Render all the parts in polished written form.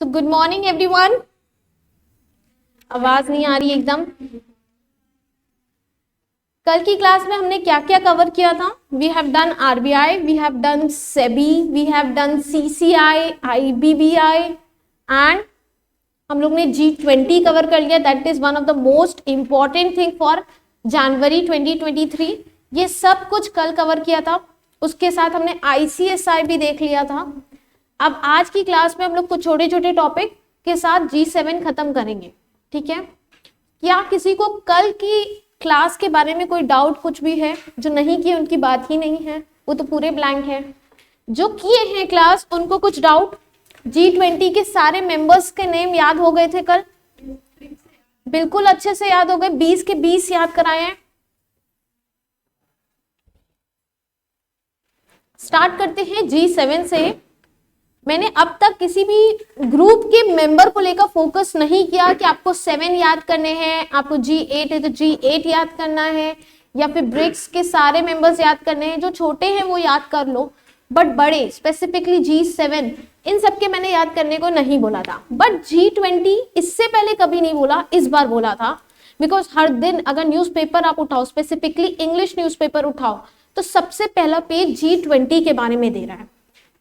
तो good morning everyone. आवाज नहीं आ रही एकदम। कल की क्लास में हमने क्या क्या कवर किया था? We have done RBI, we have done SEBI, we have done CCI, IBBI and हम लोग ने G20 कवर कर लिया। That is one of the most important thing for January 2023। ये सब कुछ कल कवर किया था। उसके साथ हमने ICSI भी देख लिया था। अब आज की क्लास में हम लोग कुछ छोटे छोटे टॉपिक के साथ G7 खत्म करेंगे, ठीक है? क्या किसी को कल की क्लास के बारे में कोई डाउट कुछ भी है? जो नहीं किए उनकी बात ही नहीं है, वो तो पूरे ब्लैंक है। जो किए हैं क्लास उनको कुछ डाउट? G20 के सारे मेंबर्स के नेम याद हो गए थे कल? बिल्कुल अच्छे से याद हो गए, 20 के 20 याद कराए हैं। स्टार्ट करते हैं G7 से। मैंने अब तक किसी भी ग्रुप के मेंबर को लेकर फोकस नहीं किया कि आपको 7 याद करने हैं, आपको G8 है तो G8 याद करना है, या फिर ब्रिक्स के सारे मेंबर्स याद करने हैं। जो छोटे हैं वो याद कर लो, बट बड़े स्पेसिफिकली G7 इन सब के मैंने याद करने को नहीं बोला था। बट G20 इससे पहले कभी नहीं बोला, इस बार बोला था। बिकॉज हर दिन अगर न्यूज़पेपर आप उठाओ, स्पेसिफिकली इंग्लिश न्यूज़पेपर उठाओ, तो सबसे पहला पेज G20 के बारे में दे रहा है।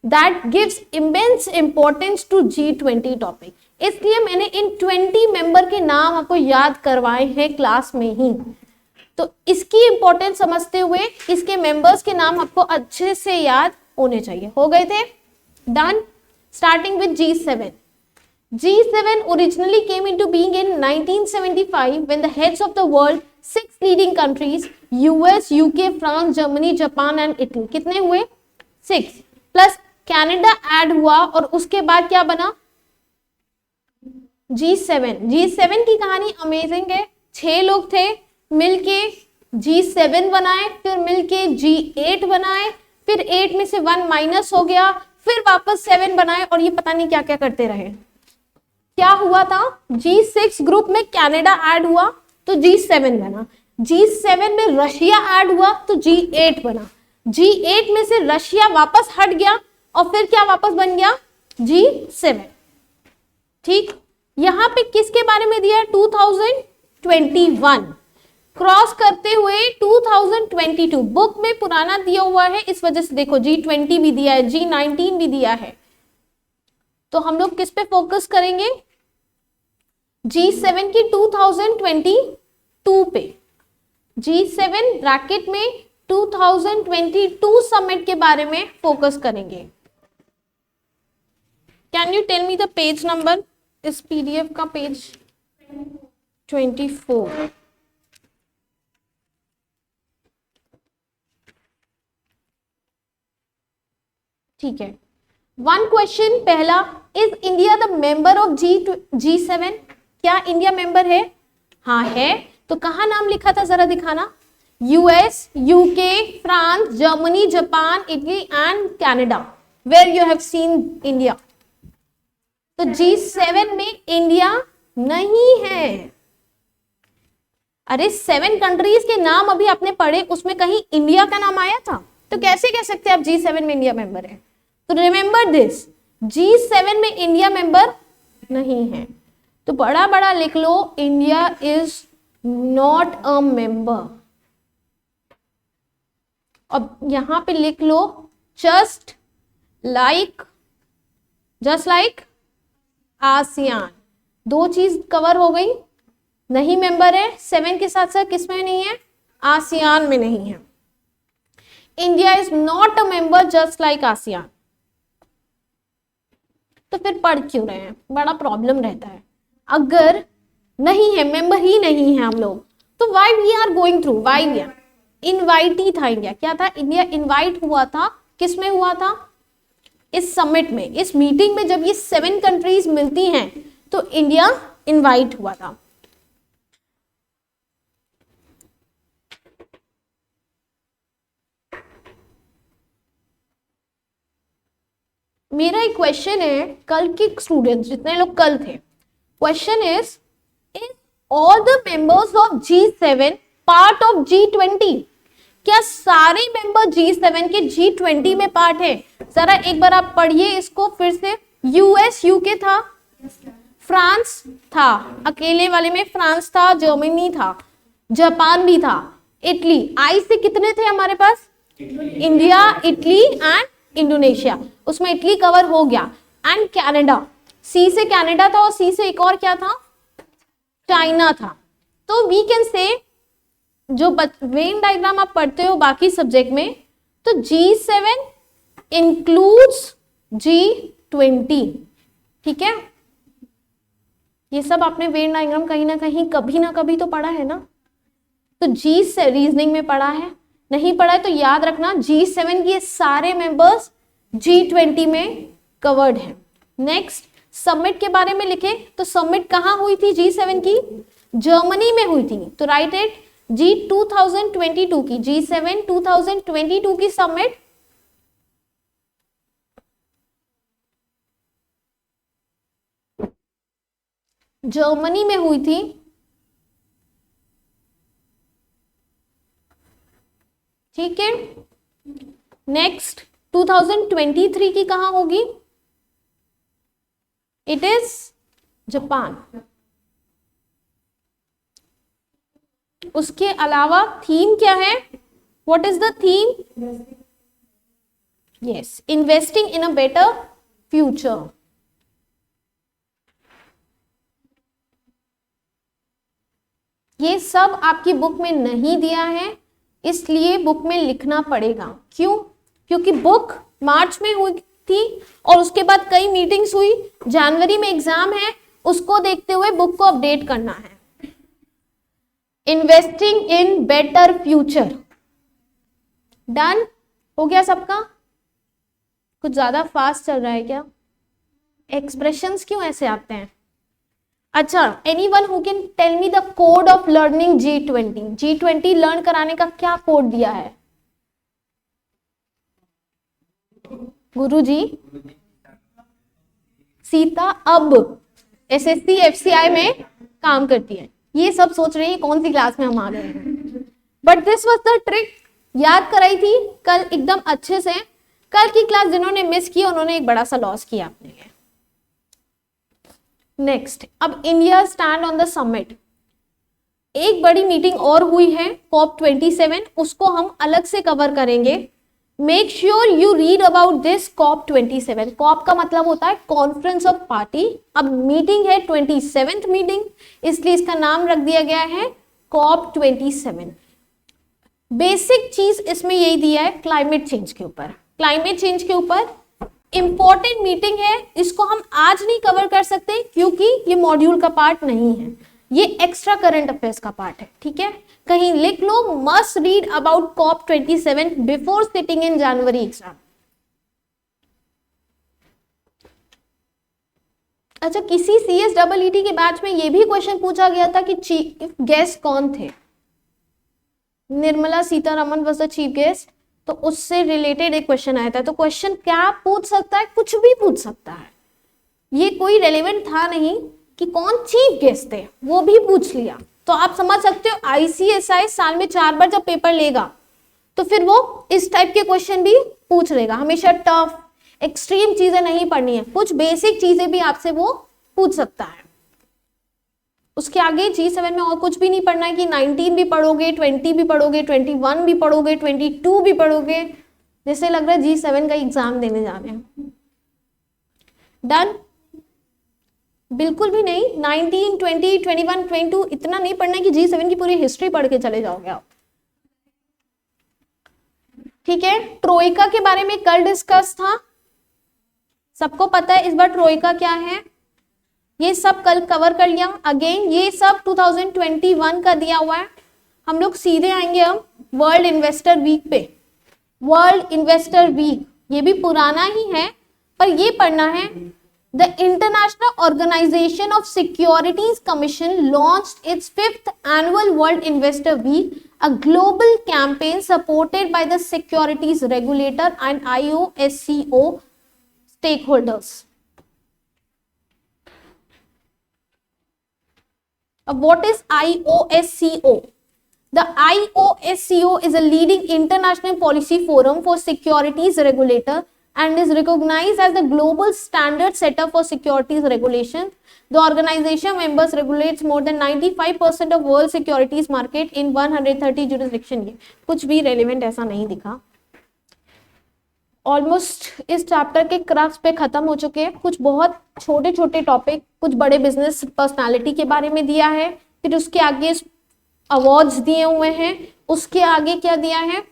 That gives immense importance to G20 topic। इसलिए मैंने इन 20 मेंबर के नाम आपको याद करवाए हैं क्लास में ही। तो इसकी इंपॉर्टेंस समझते हुए इसके मेंबर्स के नाम आपको अच्छे से याद होने चाहिए। हो गए थे? Done. Starting with G7। G7 originally came into being in 1975 when the heads of the world 6 leading countries US, UK, France, Germany, Japan and Italy कितने हुए? 6 प्लस कनाडा ऐड हुआ और उसके बाद क्या बना? G7। G7 की कहानी अमेजिंग है। 6 लोग थे मिलके G7 बनाए, फिर मिलके G8 बनाए, फिर 8 में से 1 माइनस हो गया, फिर वापस 7 बनाए और ये पता नहीं क्या क्या करते रहे। क्या हुआ था? G6 ग्रुप में कनाडा ऐड हुआ तो G7 बना। G7 में रशिया ऐड हुआ तो G8 बना। G8 में से रशिया वापस हट गया और फिर क्या वापस बन गया? G7। ठीक, यहां पे किसके बारे में दिया है? 2021 क्रॉस करते हुए 2022 बुक में पुराना दिया हुआ है, इस वजह से देखो G20 भी दिया है, G19 भी दिया है। तो हम लोग किस पे फोकस करेंगे? G7 की 2022 पे। G7 ब्रैकेट में 2022 समिट के बारे में फोकस करेंगे। Can you tell me the page number? इस पीडीएफ का पेज 24। ठीक है। वन क्वेश्चन पहला, is India the member of G7? क्या इंडिया मेंबर है? हाँ है। तो कहाँ नाम लिखा था जरा दिखाना? US, UK, France, Germany, Japan, Italy and Canada. Where you have seen India. तो G7 में इंडिया नहीं है। अरे 7 कंट्रीज के नाम अभी आपने पढ़े, उसमें कहीं इंडिया का नाम आया था? तो कैसे कह सकते हैं आप G7 में इंडिया मेंबर है? तो रिमेंबर दिस, G7 में इंडिया मेंबर नहीं है। तो बड़ा बड़ा लिख लो, India is not a member. अब यहां पे लिख लो जस्ट लाइक आसियान। 2 चीज कवर हो गई। नहीं मेंबर है 7 के साथ साथ किस में नहीं है? आसियान में नहीं है। India is not a member just like ASEAN. तो फिर पढ़ क्यों रहे हैं? बड़ा प्रॉब्लम रहता है। अगर नहीं है, मेंबर ही नहीं है हम लोग, तो why we are going through? Why we are invite ही था इंडिया। क्या था? इंडिया इनवाइट हुआ था। किस में हुआ था? इस समिट में, इस मीटिंग में। जब ये 7 कंट्रीज मिलती हैं तो इंडिया इनवाइट हुआ था। मेरा एक क्वेश्चन है कल के स्टूडेंट्स जितने लोग कल थे। Question is all the members of G7 part of G20? क्या सारे मेंबर G7 के G20 में पार्ट है? जरा एक बार आप पढ़िए इसको फिर से। US UK था, फ्रांस था, अकेले वाले में फ्रांस था, जर्मनी था, जापान भी था, इटली। आई से कितने थे हमारे पास? इंडिया, इटली एंड इंडोनेशिया, उसमें इटली कवर हो गया। एंड कनाडा, सी से कनाडा था और सी से एक और क्या था? चाइना था। तो वी कैन से जो वेन डायग्राम आप पढ़ते हो बाकी सब्जेक्ट में, तो G7 इंक्लूड्स G20, ठीक है। ये सब आपने वेन डायग्राम कहीं ना कहीं कभी ना कभी तो पढ़ा है ना। तो G से रीजनिंग में पढ़ा है, नहीं पढ़ा है तो याद रखना G7 के सारे मेंबर्स G20 में कवर्ड है। नेक्स्ट समिट के बारे में लिखे, तो समिट कहाँ हुई थी G7 की? जर्मनी में हुई थी। तो राइट इट, G 2022 की, G7 2022 की समिट जर्मनी में हुई थी। ठीक है। नेक्स्ट 2023 की कहां होगी? It is Japan. उसके अलावा थीम क्या है? What is the theme? Yes, investing in a better future. ये सब आपकी बुक में नहीं दिया है, इसलिए बुक में लिखना पड़ेगा। क्यों? क्योंकि बुक मार्च में हुई थी और उसके बाद कई मीटिंग्स हुई, जनवरी में एग्जाम है, उसको देखते हुए बुक को अपडेट करना है। Investing in better future, done हो गया सबका? कुछ ज्यादा फास्ट चल रहा है क्या? एक्सप्रेशंस क्यों ऐसे आते हैं? अच्छा, anyone who can tell me the code of learning G20? G20 learn कराने का क्या कोड दिया है गुरुजी? सीता अब SSC FCI में काम करती है। ये सब सोच रही है कौन सी क्लास में हम आ गए हैं, but this was the trick. याद कराई थी कल एकदम अच्छे से। कल की क्लास जिन्होंने मिस की उन्होंने एक बड़ा सा लॉस किया अपने लिए। नेक्स्ट, अब India stand on the summit. एक बड़ी मीटिंग और हुई है COP27, उसको हम अलग से कवर करेंगे। Make sure you read about this COP27। COP का मतलब होता है कॉन्फ्रेंस ऑफ पार्टी। अब मीटिंग है 27th मीटिंग, इसलिए इसका नाम रख दिया गया है COP27। बेसिक चीज इसमें यही दिया है क्लाइमेट चेंज के ऊपर। क्लाइमेट चेंज के ऊपर इंपॉर्टेंट मीटिंग है, इसको हम आज नहीं कवर कर सकते क्योंकि ये मॉड्यूल का पार्ट नहीं है, ये एक्स्ट्रा करंट अफेयर्स का पार्ट है। ठीक है, कहीं लिख लो, must read about COP27 before sitting in January exam. अच्छा, किसी CSEET के बैच में ये भी क्वेश्चन पूछा गया था कि चीफ गेस्ट कौन थे? Nirmala Sitharaman was the chief guest, तो उससे रिलेटेड एक क्वेश्चन आया था। तो क्वेश्चन क्या पूछ सकता है? कुछ भी पूछ सकता है। ये कोई रेलेवेंट था नहीं कि कौन चीफ गेस्ट थे, वो भी पूछ लिया। तो आप समझ सकते हो ICSI साल में 4 बार जब पेपर लेगा तो फिर वो इस टाइप के क्वेश्चन भी पूछ लेगा। हमेशा टफ एक्सट्रीम चीजें नहीं पढ़नी है, कुछ बेसिक चीजें भी आपसे वो पूछ सकता है। उसके आगे G7 में और कुछ भी नहीं पढ़ना है कि 19 भी पढ़ोगे, 20 भी पढ़ोगे, 21 भी पढ़ोगे, 22 भी पढ़ोगे, जैसे लग रहा है G7 का एग्जाम देने जा रहे हैं। डन? बिल्कुल भी नहीं। 19, 20, 21, 22 इतना नहीं पढ़ना है कि G7 की पूरी हिस्ट्री पढ़ के चले जाओगे आप। ठीक है, ट्रोइका के बारे में कल डिस्कस था, सबको पता है इस बार ट्रोइका क्या है, ये सब कल कवर कर लिया। अगेन ये सब 2021 का दिया हुआ है। हम लोग सीधे आएंगे अब वर्ल्ड इन्वेस्टर वीक पे। वर्ल्ड इन्वेस्टर वीक ये भी पुराना ही है, पर ये पढ़ना है। The international organisation of securities commission launched its 5th annual world investor week, a global campaign supported by the securities regulator and IOSCO stakeholders. What is IOSCO? The IOSCO is a leading international policy forum for securities regulator and is recognized as the global standard setup for securities regulation. The organization members regulates more than 95% of world securities market in 130 jurisdiction. ये कुछ भी relevant ऐसा नहीं दिखा. Almost इस chapter के crux पे खत्म हो चुके हैं. कुछ बहुत छोटे छोटे टॉपिक, कुछ बड़े बिजनेस पर्सनालिटी के बारे में दिया है, फिर उसके आगे अवार्ड्स दिए हुए हैं, उसके आगे क्या दिया है,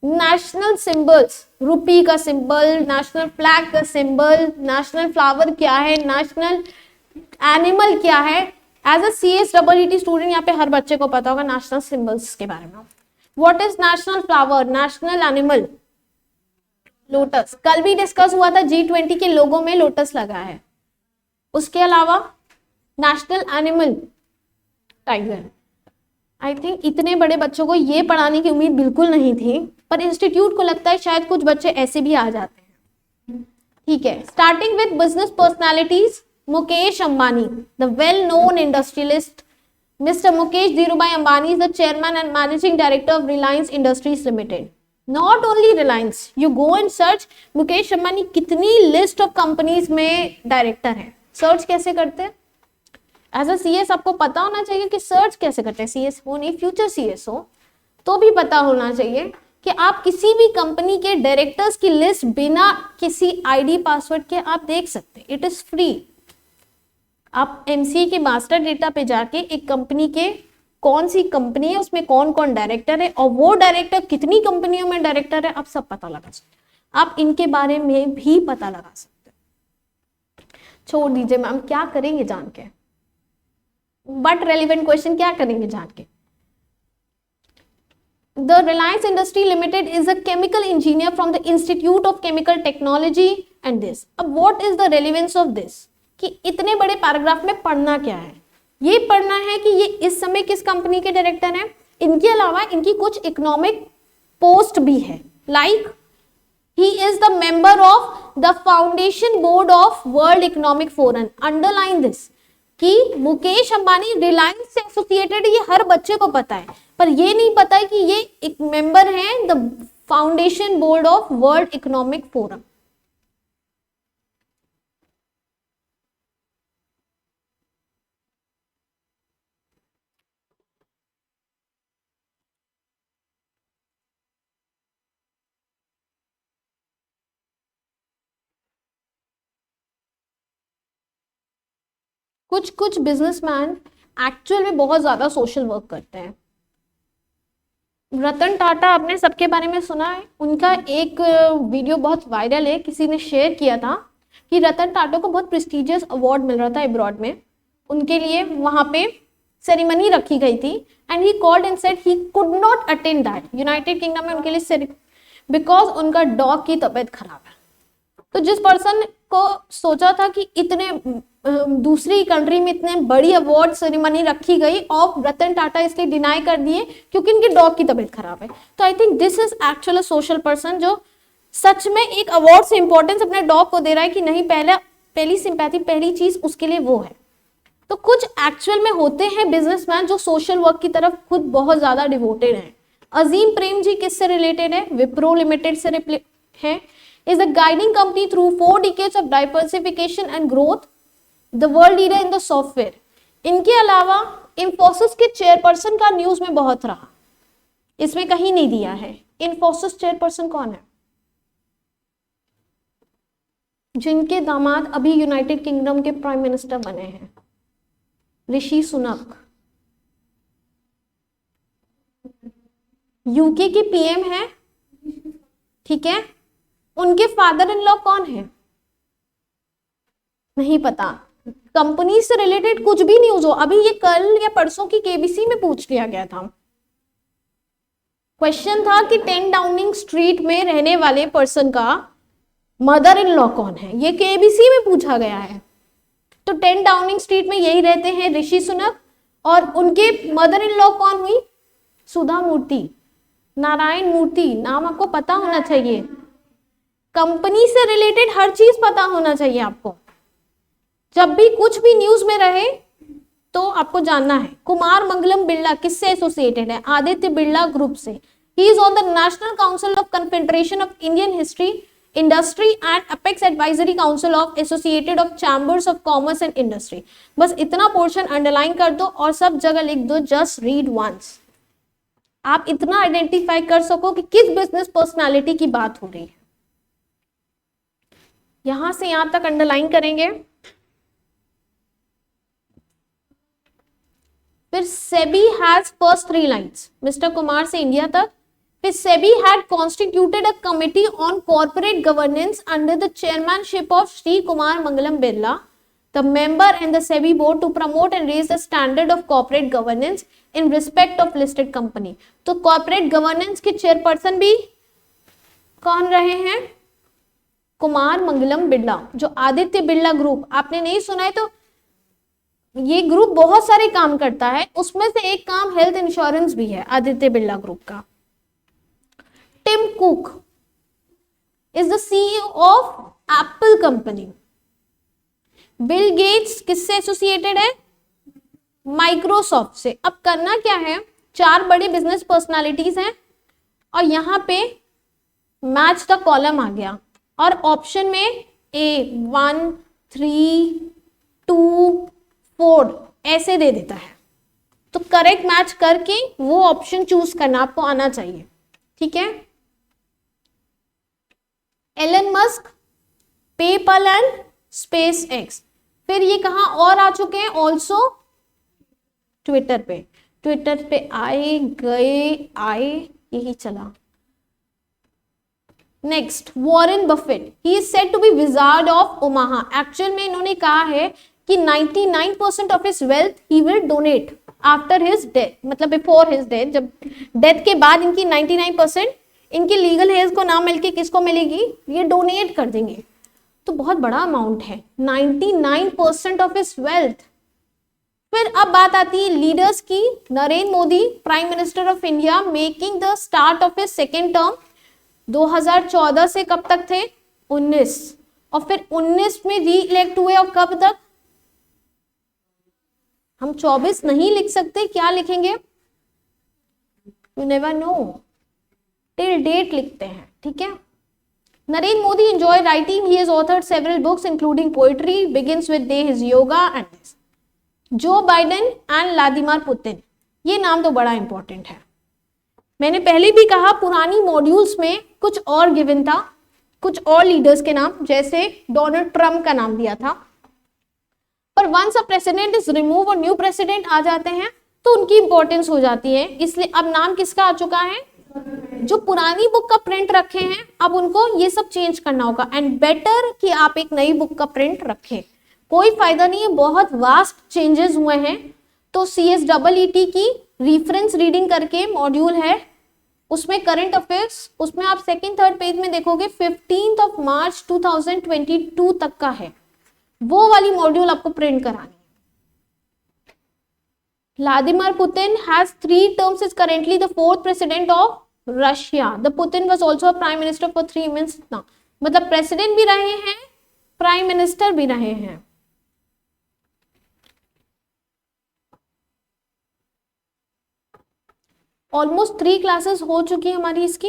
नेशनल सिंबल्स, रुपी का सिंबल, नेशनल फ्लैग का सिंबल, नेशनल फ्लावर क्या है, नेशनल एनिमल क्या है. एज अ CSEET स्टूडेंट यहाँ पे हर बच्चे को पता होगा नेशनल सिंबल्स के बारे में. What is national flower, national animal, lotus. कल भी डिस्कस हुआ था, G20 के लोगों में लोटस लगा है. उसके अलावा national animal tiger. I think इतने बड़े बच्चों को ये पढ़ाने की उम्मीद बिल्कुल नहीं थी, पर इंस्टीट्यूट को लगता है शायद कुछ बच्चे ऐसे भी आ जाते हैं. ठीक है, starting with business personalities. Mukesh Ambani, the well known industrialist. Mister Mukesh Dhirubhai Ambani is the chairman and managing director of Reliance industries limited. Not only Reliance, you go and search Mukesh Ambani कितनी लिस्ट ऑफ कंपनीज में डायरेक्टर है. सर्च कैसे करते हैं? एज अ CS आपको पता होना चाहिए कि सर्च कैसे करते हैं. CS हो नहीं, फ्यूचर CS हो तो भी पता होना चाहिए कि आप किसी भी कंपनी के डायरेक्टर्स की लिस्ट बिना किसी ID पासवर्ड के आप देख सकते हैं. It is free. आप MCA के मास्टर डेटा पे जाके एक कंपनी के कौन सी कंपनी है, उसमें कौन कौन डायरेक्टर है और वो डायरेक्टर कितनी कंपनियों में डायरेक्टर है, आप सब पता लगा सकते हैं. आप इनके बारे में भी पता लगा सकते हैं. छोड़ दीजिए मैम, क्या करेंगे जान के, बट रेलिवेंट क्वेश्चन क्या करेंगे जान के. The Reliance Industry Limited is a chemical engineer from the Institute of Chemical Technology and this. अब what is the relevance of this? कि इतने बड़े पैराग्राफ में पढ़ना क्या है? ये पढ़ना है कि ये इस समय किस कंपनी के डायरेक्टर हैं. इनके अलावा इनकी कुछ इकोनॉमिक पोस्ट भी है. Like he is the member of the foundation board of World Economic Forum. Underline this कि मुकेश अंबानी रिलायंस से एसोसिएटेड, ये हर बच्चे को पता है, पर ये नहीं पता है कि ये एक मेंबर हैं the foundation board of world economic forum. कुछ कुछ बिजनेसमैन एक्चुअल में बहुत ज्यादा सोशल वर्क करते हैं. रतन टाटा आपने सबके बारे में सुना है. उनका एक वीडियो बहुत वायरल है, किसी ने शेयर किया था कि रतन टाटा को बहुत प्रेस्टिजियस अवार्ड मिल रहा था अब्रॉड में. उनके लिए वहां पे सेरेमनी रखी गई थी and he called and said he could not attend that. United kingdom में उनके लिए बिकॉज उनका डॉग की तबीयत खराब है. तो जिस पर्सन को सोचा था कि इतने दूसरी कंट्री में इतने बड़ी अवार्ड सेरेमनी रखी और रतन टाटा इसलिए डिनाई कर दिए क्योंकि इनके डॉग की तबीयत खराब है. तो I think this is actual a social person जो सच में एक अवार्ड से इंपॉर्टेंस अपने डॉग को दे रहा है कि नहीं, पहली सिंपैथी, पहली चीज उसके लिए वो है. तो कुछ एक्चुअल में होते हैं बिजनेसमैन जो सोशल वर्क की तरफ खुद बहुत ज्यादा डिवोटेड है. अजीम प्रेम जी किससे रिलेटेड है? विप्रो लिमिटेड से है. is a guiding company through 4 decades of diversification and growth, the world leader in the software. इनके अलावा इंफोसिस के चेयरपर्सन का न्यूज में बहुत रहा, इसमें कहीं नहीं दिया है. इंफोसिस चेयरपर्सन कौन है? जिनके दामाद अभी यूनाइटेड किंगडम के प्राइम मिनिस्टर बने हैं, ऋषि सुनक. यूके के PM है, ठीक है. उनके फादर इन लॉ कौन है? नहीं पता. कंपनी से रिलेटेड कुछ भी न्यूज हो, अभी ये कल या परसों की KBC में पूछ लिया गया था. क्वेश्चन था कि 10 डाउनिंग स्ट्रीट में रहने वाले पर्सन का मदर इन लॉ कौन है, ये KBC में पूछा गया है. तो 10 डाउनिंग स्ट्रीट में यही रहते हैं ऋषि सुनक, और उनके मदर इन लॉ कौन हुई? सुधा मूर्ति, नारायण मूर्ति. नाम आपको पता होना चाहिए. कंपनी से रिलेटेड हर चीज पता होना चाहिए आपको. जब भी कुछ भी न्यूज में रहे तो आपको जानना है. कुमार मंगलम बिरला किससे एसोसिएटेड है? आदित्य बिरला ग्रुप से. He is on the national council of confederation of Indian history industry and apex advisory council of associated of chambers of commerce and industry. बस इतना पोर्शन अंडरलाइन कर दो और सब जगह लिख दो जस्ट रीड वंस। आप इतना आइडेंटिफाई कर सको कि किस बिजनेस पर्सनालिटी की बात हो रही है। यहां से यहां तक अंडरलाइन करेंगे। फिर SEBI has first 3 lines, mister Kumar से इंडिया तक। फिर SEBI had constituted a committee on corporate governance under the chairmanship of Shri Kumar Mangalam Birla, the member and the SEBI board, to promote and raise the standard of corporate governance in respect of listed company. तो corporate governance के chairperson भी कौन रहे हैं? कुमार मंगलम बिरला। जो Aditya Birla group आपने नहीं सुना है तो ये ग्रुप बहुत सारे काम करता है, उसमें से एक काम हेल्थ इंश्योरेंस भी है आदित्य बिरला ग्रुप का। Tim Cook is the CEO of Apple company. Bill Gates किससे एसोसिएटेड है? माइक्रोसॉफ्ट से। अब करना क्या है, 4 बड़े बिजनेस पर्सनालिटीज हैं और यहां पे मैच द कॉलम आ गया और ऑप्शन में A1 3 2 4 ऐसे दे देता है, तो करेक्ट मैच करके वो ऑप्शन चूज करना आपको आना चाहिए, ठीक है। Elon Musk, PayPal and SpaceX. फिर ये कहां और आ चुके हैं? ऑल्सो ट्विटर पे। ट्विटर पे आए गए आए यही चला। Next, Warren Buffett, he is said to be wizard of Omaha. Actual में इन्होंने कहा है कि 99% of his wealth he will donate after his death, मतलब बिफोर हिज डेथ, जब डेथ के बाद इनकी 99% इनकी लीगल हेयर्स को ना मिलके किसको मिलेगी? ये डोनेट कर देंगे। तो बहुत बड़ा अमाउंट है, 99% ऑफ हिज वेल्थ। फिर अब बात आती है लीडर्स की। Narendra Modi, prime minister of India, making the start of his second term 2014 से कब तक थे? 19, और फिर 19 में री इलेक्ट हुए और कब तक? हम 24 नहीं लिख सकते, क्या लिखेंगे? You never know, till date लिखते हैं, ठीक है। Narendra Modi enjoy writing, he has authored several books including poetry, begins with day, his yoga and this. Joe Biden and Vladimir Putin, ये नाम तो बड़ा इंपॉर्टेंट है। मैंने पहले भी कहा पुरानी मॉड्यूल्स में कुछ और गिवन था, कुछ और लीडर्स के नाम, जैसे डोनाल्ड ट्रंप का नाम दिया था, पर once a president is remove और न्यू प्रेसिडेंट आ जाते हैं तो उनकी इंपॉर्टेंस हो जाती है। इसलिए अब नाम किसका आ चुका है? जो पुरानी बुक का प्रिंट रखे हैं अब उनको ये सब चेंज करना होगा, एंड बेटर कि आप एक नई बुक का प्रिंट रखें। कोई फायदा नहीं है, बहुत वास्ट चेंजेस हुए हैं। तो CSEET की रेफरेंस रीडिंग करके मॉड्यूल है, उसमें करंट अफेयर्स, उसमें आप 2nd-3rd पेज में देखोगे 15 मार्च 2022 तक का है, वो वाली मॉड्यूल आपको प्रिंट करानी है। Vladimir Putin has 3 terms, is currently the 4th president of Russia. The Putin was also a prime minister for 3 months now. मतलब प्रेसिडेंट भी रहे हैं, प्राइम मिनिस्टर भी रहे हैं। ऑलमोस्ट 3 क्लासेस हो चुकी है हमारी इसकी,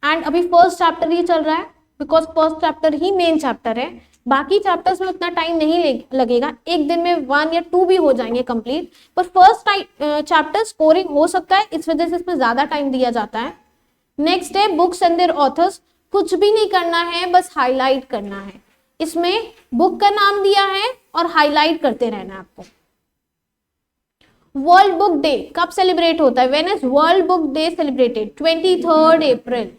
एंड अभी फर्स्ट चैप्टर ही चल रहा है, because first chapter he main chapter है। बाकी चैप्टर्स में उतना टाइम नहीं लगेगा, एक दिन में 1 या 2 भी हो जाएंगे कंप्लीट, पर फर्स्ट चैप्टर स्कोरिंग हो सकता है, इस वजह से इसमें ज्यादा टाइम दिया जाता है। नेक्स्ट है बुक्स एंड देयर ऑथर्स। कुछ भी नहीं करना है, बस हाईलाइट करना है। इसमें बुक का नाम दिया है और हाईलाइट करते रहना है आपको। वर्ल्ड बुक डे कब सेलिब्रेट होता है? When is world book day celebrated? 23 April.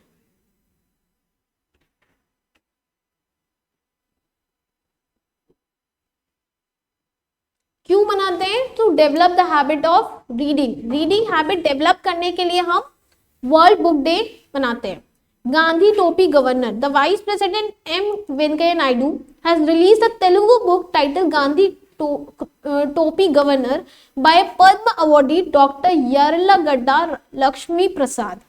क्यों मनाते हैं? To develop the habit of reading. Reading habit develop करने के लिए हम वर्ल्ड बुक डे मनाते हैं। Gandhi topi governor. The vice president M Venkaiah Naidu has released a Telugu book title Gandhi topi governor by Padma awardee doctor Yarlagadda Lakshmi Prasad.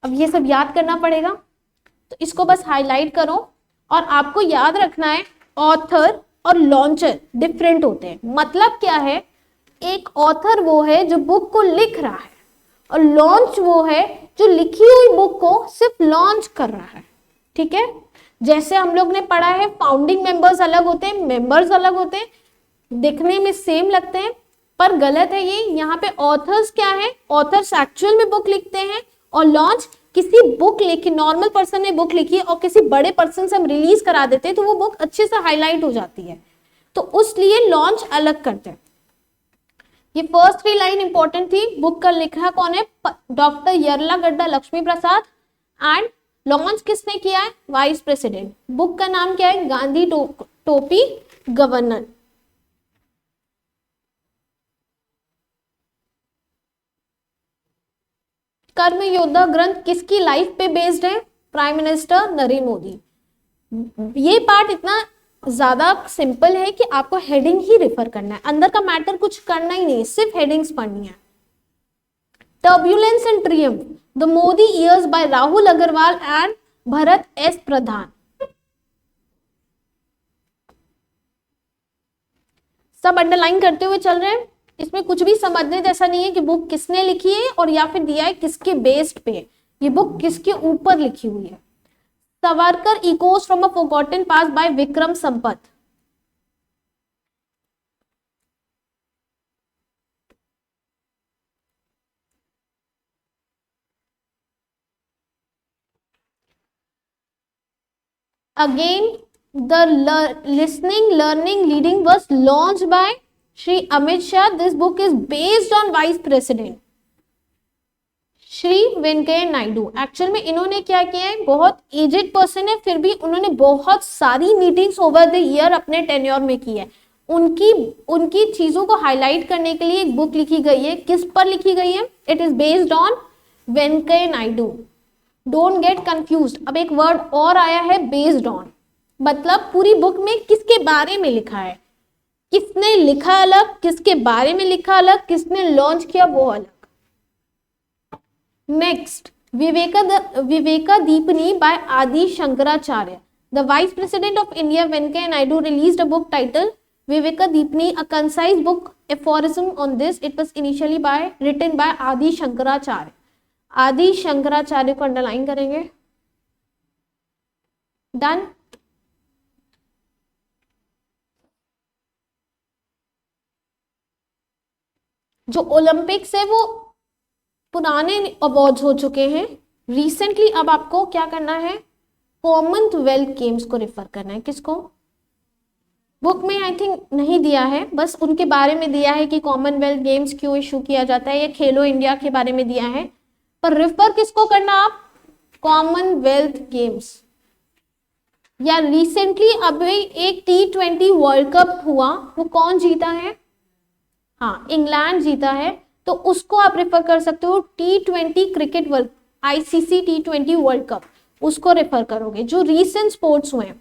अब ये सब याद करना पड़ेगा, तो इसको बस हाईलाइट करो। और आपको याद रखना है ऑथर और लॉन्चर डिफरेंट होते हैं। मतलब क्या है? एक ऑथर वो है जो बुक को लिख रहा है, और लॉन्च वो है जो लिखी हुई बुक को सिर्फ लॉन्च कर रहा है। ठीक है, जैसे हम लोग ने पढ़ा है फाउंडिंग मेंबर्स अलग होते हैं, मेंबर्स अलग होते हैं, दिखने में सेम लगते हैं, पर गलत है ये। यहाँ पे ऑथर्स क्या है, ऑथर्स एक्चुअल में बुक लिखते हैं, और लॉन्च किसी बुक लिखी, नॉर्मल पर्सन ने बुक लिखी और किसी बड़े पर्सन से हम रिलीज करा देते हैं तो वो बुक अच्छे से हाईलाइट हो जाती है, तो उसलिए लॉन्च अलग करते हैं। ये फर्स्ट 3 लाइन इंपॉर्टेंट थी। बुक का लिखा कौन है, doctor Yarlagadda Lakshmi Prasad, and launch किसने किया है, वाइस प्रेसिडेंट। बुक का नाम क्या है, गांधी टोपी गवर्नर। कर्म योद्धा ग्रंथ किसकी लाइफ पे बेस्ड है, प्राइम मिनिस्टर नरेंद्र मोदी। ये पार्ट इतना ज्यादा सिंपल है कि आपको हेडिंग ही रेफर करना है, अंदर का मैटर कुछ करना ही नहीं, सिर्फ हेडिंग्स पढ़नी है। Turbulence and triumph, the Modi years by Rahul Agarwal and Bharat S Pradhan. सब अंडरलाइन करते हुए चल रहे हैं, इसमें कुछ भी समझने जैसा नहीं है कि बुक किसने लिखी है और या फिर दिया है किसके बेस्ड पे, ये बुक किसके ऊपर लिखी हुई है। Savarkar echoes from a forgotten past by Vikram Sampath. Again, the listening, learning, leading was launched by Shri Amit Shah. This book is based on Vice President Shri Venkaiah Naidu. Actual में इन्होंने क्या किया है, बहुत एजेड पर्सन है, फिर भी उन्होंने बहुत सारी मीटिंग्स ओवर द ईयर अपने टेन्योर में की है। उनकी चीजों को हाईलाइट करने के लिए एक बुक लिखी गई है। किस पर लिखी गई है, it is based on Venkaiah Naidu. Don't get confused. अब एक वर्ड और आया है, बेस्ड ऑन, मतलब पूरी बुक में किसके बारे में लिखा है, किसने लिखा अलग, किसके बारे में लिखा अलग, किसने लॉन्च किया वो अलग। नेक्स्ट, विवेका दीपनी बाय आदि Shankaracharya. The vice president of India Venkaiah Naidu released a book title Viveka Deepani, a concise book aphorism on this. It was initially written by Adi Shankaracharya. आदि शंकराचार्य को अंडरलाइन करेंगे। डन। जो ओलंपिक्स है वो पुराने अवार्ड्स हो चुके हैं रिसेंटली। अब आपको क्या करना है, कॉमनवेल्थ गेम्स को रेफर करना है। किसको, बुक में आई थिंक नहीं दिया है, बस उनके बारे में दिया है कि कॉमनवेल्थ गेम्स क्यों इशू किया जाता है, या खेलो इंडिया के बारे में दिया है, पर रेफर किसको करना आप, कॉमनवेल्थ गेम्स। या रिसेंटली अभी एक T20 वर्ल्ड कप हुआ, वो कौन जीता है, हाँ इंग्लैंड जीता है, तो उसको आप रेफर कर सकते हो। T20 cricket world, ICC T20 world cup, उसको रेफर करोगे जो रीसेंट स्पोर्ट्स हुए हैं।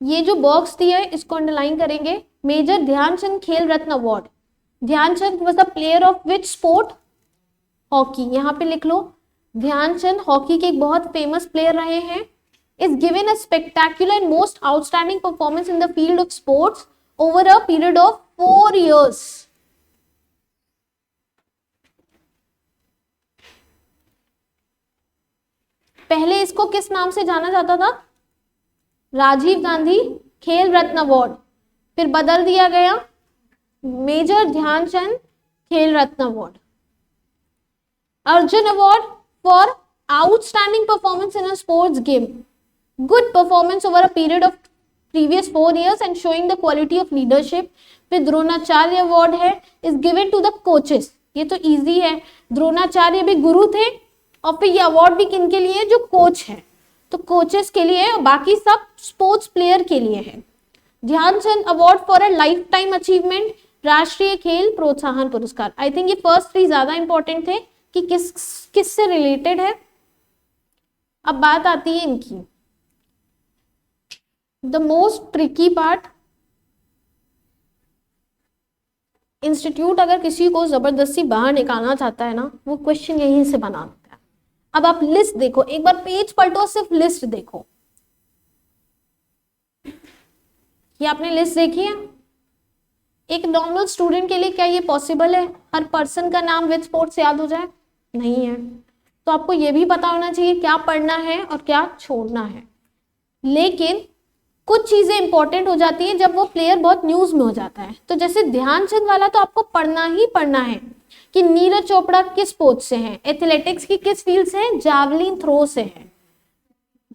ये जो बॉक्स दिया है इसको अंडरलाइन करेंगे। Major Dhyanchand Khel Ratna award. Dhyanchand was the player of which sport, hockey. यहाँ पे लिख लो, ध्यानचंद हॉकी के एक बहुत फेमस प्लेयर रहे हैं। Is given a spectacular and most outstanding performance in the field of sports over a period of 4 years। पहले इसको किस नाम से जाना जाता था, राजीव गांधी खेल रत्न अवार्ड, फिर बदल दिया गया major Dhyanchand Khel Ratna award. Arjuna award for outstanding performance in a sports game, good performance over a period of previous 4 years and showing the quality of leadership. फिर द्रोणाचार्य अवार्ड है, is given to the coaches. ये तो easy है, द्रोणाचार्य भी गुरु थे, और फिर ये अवार्ड भी किन के लिए, जो कोच है, तो कोचेस के लिए, और बाकी सब स्पोर्ट्स प्लेयर के लिए है। Dhyanchand award for a lifetime achievement, राष्ट्रीय खेल प्रोत्साहन पुरस्कार। आई थिंक ये फर्स्ट 3 ज्यादा इंपॉर्टेंट थे कि किस से रिलेटेड है। अब बात आती है इनकी, the most tricky part. Institute अगर किसी को जबरदस्ती बाहर निकालना चाहता है ना, वो क्वेश्चन यहीं से बना देता है। अब आप लिस्ट देखो, एक बार पेज पलटो, सिर्फ लिस्ट देखो। ये आपने लिस्ट देखी है, एक नॉर्मल स्टूडेंट के लिए क्या ये पॉसिबल है हर पर्सन का नाम विद स्पोर्ट्स याद हो जाए? नहीं है। तो आपको ये भी पता होना चाहिए क्या पढ़ना है और क्या छोड़ना है। लेकिन कुछ चीजें इंपॉर्टेंट हो जाती हैं जब वो प्लेयर बहुत न्यूज में हो जाता है। तो जैसे ध्यानचंद वाला तो आपको पढ़ना ही पढ़ना है कि नीरज चोपड़ा किस स्पोर्ट्स से हैं, एथलेटिक्स की किस फील्ड से हैं, जावलिन थ्रो से हैं।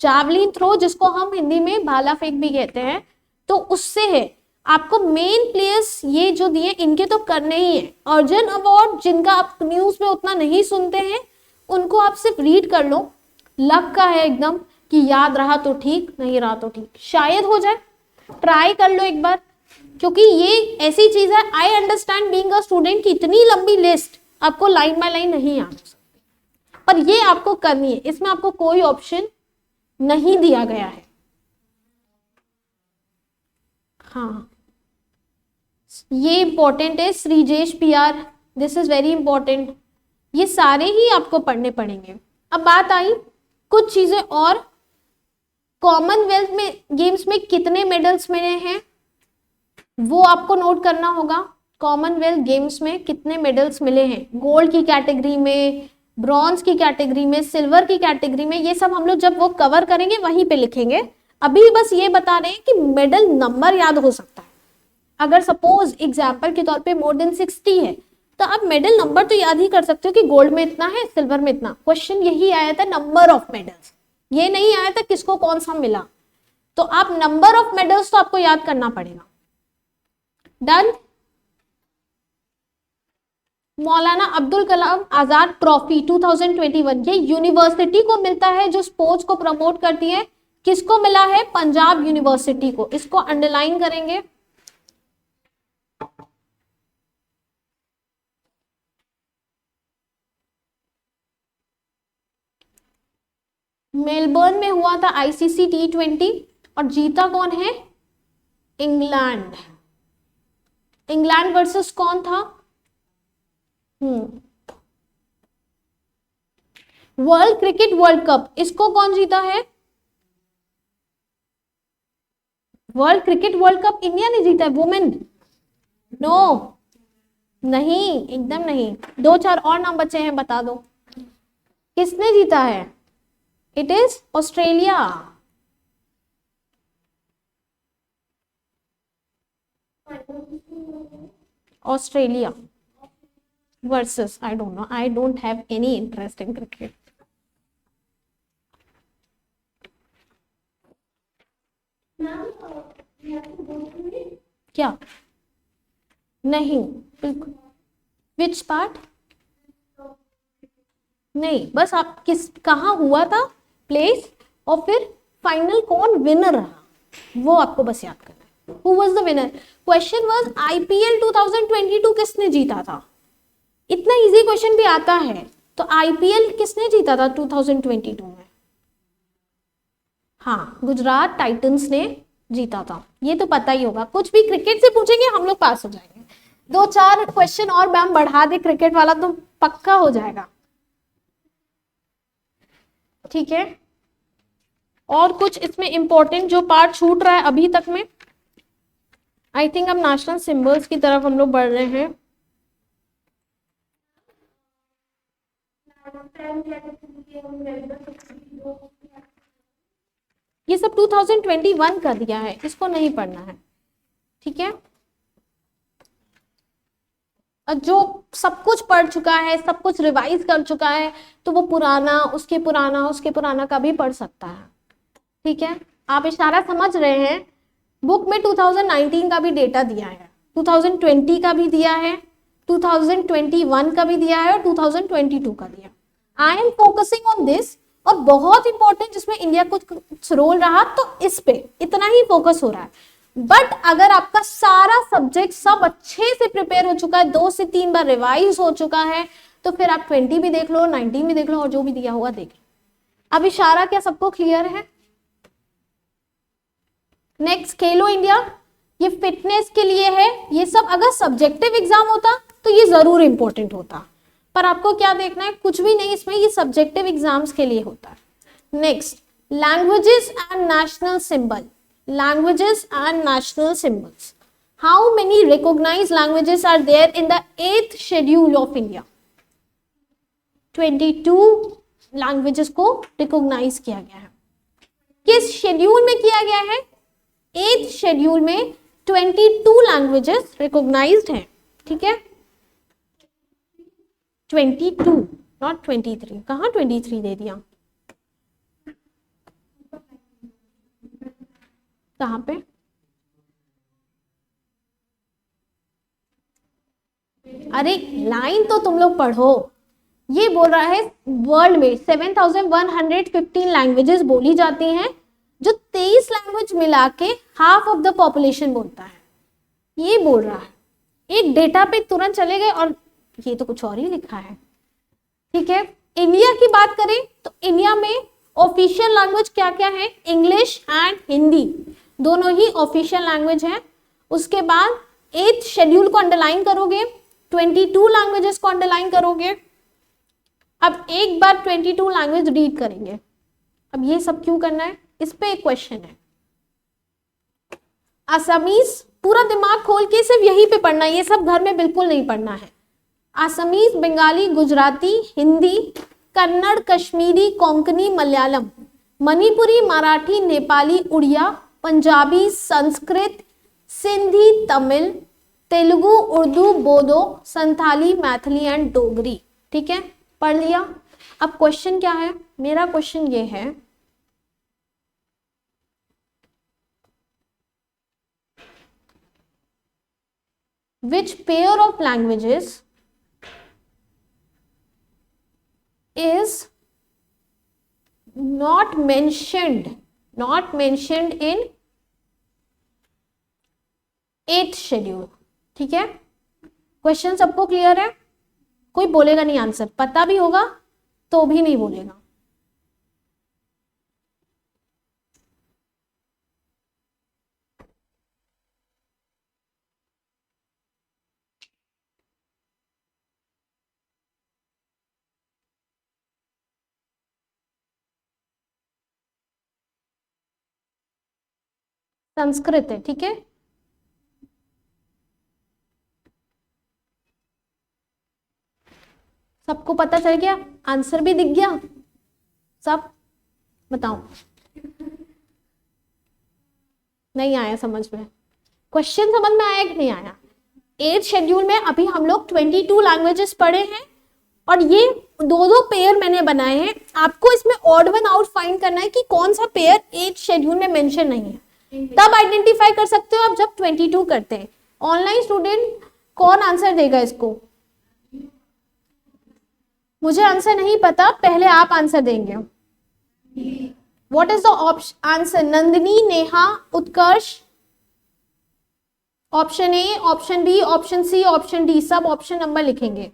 जावलिन थ्रो जिसको हम हिंदी में भाला फेंक भी कहते हैं, तो उससे है। आपको मेन प्लेयर्स ये जो दिए इनके तो करने ही है। अर्जुन अवार्ड जिनका आप न्यूज में उतना नहीं सुनते हैं उनको आप सिर्फ रीड कर लो, लक का है एकदम कि याद रहा तो ठीक, नहीं रहा तो ठीक, शायद हो जाए, ट्राई कर लो एक बार। क्योंकि ये ऐसी चीज है, I understand being a student की इतनी लंबी लिस्ट आपको लाइन बाय लाइन नहीं याद हो सकती, पर ये आपको करनी है। इसमें आपको कोई ऑप्शन नहीं दिया गया है। हाँ, ये इंपॉर्टेंट है। Sreejesh PR, this is very important. ये सारे ही आपको पढ़ने पड़ेंगे। अब बात आई कुछ चीजें और, कॉमनवेल्थ में गेम्स में कितने मेडल्स मिले हैं वो आपको नोट करना होगा। कॉमनवेल्थ गेम्स में कितने मेडल्स मिले हैं, गोल्ड की कैटेगरी में, ब्रॉन्ज की कैटेगरी में, सिल्वर की कैटेगरी में, ये सब हम लोग जब वो कवर करेंगे वहीं पे लिखेंगे। अभी बस ये बता रहे हैं कि मेडल नंबर याद हो सकता है। अगर सपोज एग्जाम्पल के तौर पे मोर देन 60 है तो आप मेडल नंबर तो याद ही कर सकते हो कि गोल्ड में इतना है, सिल्वर में इतना। क्वेश्चन यही आया था, नंबर ऑफ मेडल्स, ये नहीं आया था किसको कौन सा मिला। तो आप नंबर ऑफ मेडल्स तो आपको याद करना पड़ेगा। डन। मौलाना अब्दुल कलाम आजाद ट्रॉफी 2021 ये यूनिवर्सिटी को मिलता है जो स्पोर्ट्स को प्रमोट करती है। किसको मिला है? पंजाब यूनिवर्सिटी को। इसको अंडरलाइन करेंगे। मेलबर्न में हुआ था आईसीसी T20 और जीता कौन है? इंग्लैंड। इंग्लैंड वर्सेस कौन था? वर्ल्ड क्रिकेट वर्ल्ड कप इसको कौन जीता है? World cricket world cup India ने जीता है। वुमेन? नो, नहीं, एकदम नहीं। 2-4 और नाम बचे हैं, बता दो किसने जीता है। It is Australia. Australia versus, I don't know, I don't have any interest in cricket. क्या? नहीं, बिल्कुल। Which part? नहीं, बस आप किस कहाँ हुआ था प्लेस और फिर फाइनल कौन विनर रहा वो आपको बस याद करना है। Who was the winner? Question was IPL 2022 किसने जीता था? इतना इजी क्वेश्चन भी आता है। तो IPL किसने जीता था 2022 में? हाँ, गुजरात टाइटंस ने जीता था। ये तो पता ही होगा। कुछ भी क्रिकेट से पूछेंगे हम लोग पास हो जाएंगे। 2-4 क्वेश्चन और मैम बढ़ा दे क्रिकेट वाला तो पक्का हो जाएगा। ठीक है, और कुछ इसमें इंपॉर्टेंट जो पार्ट छूट रहा है अभी तक में। आई थिंक अब नेशनल सिंबल्स की तरफ हम लोग बढ़ रहे हैं। ये सब 2021 का दिया है, इसको नहीं पढ़ना है। ठीक है, जो सब कुछ पढ़ चुका है, सब कुछ रिवाइज कर चुका है, तो वो पुराना उसके पुराना का भी पढ़ सकता है। ठीक है, आप इशारा समझ रहे हैं। बुक में 2019 का भी डेटा दिया है, 2020 का भी दिया है, 2021 का भी दिया है और 2022 का दिया। I am focusing on this. और बहुत इंपॉर्टेंट जिसमें इंडिया कुछ रोल रहा तो इस पे इतना ही फोकस हो रहा है। बट अगर आपका सारा सब्जेक्ट सब अच्छे से प्रिपेयर हो चुका है, 2 से 3 बार रिवाइज हो चुका है, तो फिर आप 20 भी देख लो, 19 भी देख लो और जो भी दिया हुआ देख लो। अब इशारा क्या सबको क्लियर है? नेक्स्ट, खेलो इंडिया, ये फिटनेस के लिए है। ये सब अगर सब्जेक्टिव एग्जाम होता तो ये जरूर इंपॉर्टेंट होता, पर आपको क्या देखना है? कुछ भी नहीं इसमें, ये सब्जेक्टिव एग्जाम्स के लिए होता है। Next, languages and national symbol. Languages and national symbols, how many recognised languages are there in the 8th schedule of India? 22 languages को रिकॉग्नाइज किया गया है। किस शेड्यूल में किया गया है? 8th शेड्यूल में 22 लैंग्वेजेस रिकॉग्नाइज्ड हैं, ठीक है। 22 नॉट 23। कहाँ 23 दे दिया? कहाँ पे? अरे लाइन तो तुम लोग पढ़ो। ये बोल रहा है वर्ल्ड में 7115 लैंग्वेजेस बोली जाती हैं, जो 23 लैंग्वेज मिला के हाफ ऑफ द पॉपुलेशन बोलता है, ये बोल रहा है। एक डेटा पे तुरंत चले गए और ये तो कुछ और ही लिखा है, ठीक है। इंडिया की बात करें तो इंडिया में ऑफिशियल लैंग्वेज क्या क्या है? इंग्लिश एंड हिंदी दोनों ही ऑफिशियल लैंग्वेज है। उसके बाद 8th शेड्यूल को अंडरलाइन करोगे, 22 लैंग्वेजेस को अंडरलाइन करोगे। अब एक बार 22 लैंग्वेज रीड करेंगे। अब ये सब क्यों करना है, इस पे एक क्वेश्चन है। असमीज पूरा दिमाग खोल के सिर्फ यहीं पे पढ़ना है, ये सब घर में बिल्कुल नहीं पढ़ना है। असमीज, बंगाली, गुजराती, हिंदी, कन्नड़, कश्मीरी, कोंकणी, मलयालम, मणिपुरी, मराठी, नेपाली, उड़िया, पंजाबी, संस्कृत, सिंधी, तमिल, तेलुगु, उर्दू, बोडो, संथाली, मैथिली एंड डोगरी, ठीक है, पढ़ लिया। अब क्वेश्चन क्या है? मेरा क्वेश्चन ये है, which pair of languages is not mentioned in 8th schedule, ठीक है। क्वेश्चन सबको क्लियर है? कोई बोलेगा नहीं आंसर, पता भी होगा तो भी नहीं बोलेगा। संस्कृत है, ठीक है। सबको पता चल गया, आंसर भी दिख गया, सब बताओ। नहीं आया समझ में? क्वेश्चन समझ में आया कि नहीं आया? 8th शेड्यूल में अभी हम लोग 22 लैंग्वेजेस पढ़े हैं और ये दो पेयर मैंने बनाए हैं। आपको इसमें ऑड वन आउट फाइंड करना है कि कौन सा पेयर 8th शेड्यूल में मेंशन नहीं है, तब आइडेंटिफाई कर सकते हो आप जब 22 करते हैं। ऑनलाइन स्टूडेंट कौन आंसर देगा इसको? मुझे आंसर नहीं पता, पहले आप आंसर देंगे। What is the option answer? Nandini, Neha, Utkarsh. Option A, option B, option C, option D, सब ऑप्शन नंबर लिखेंगे।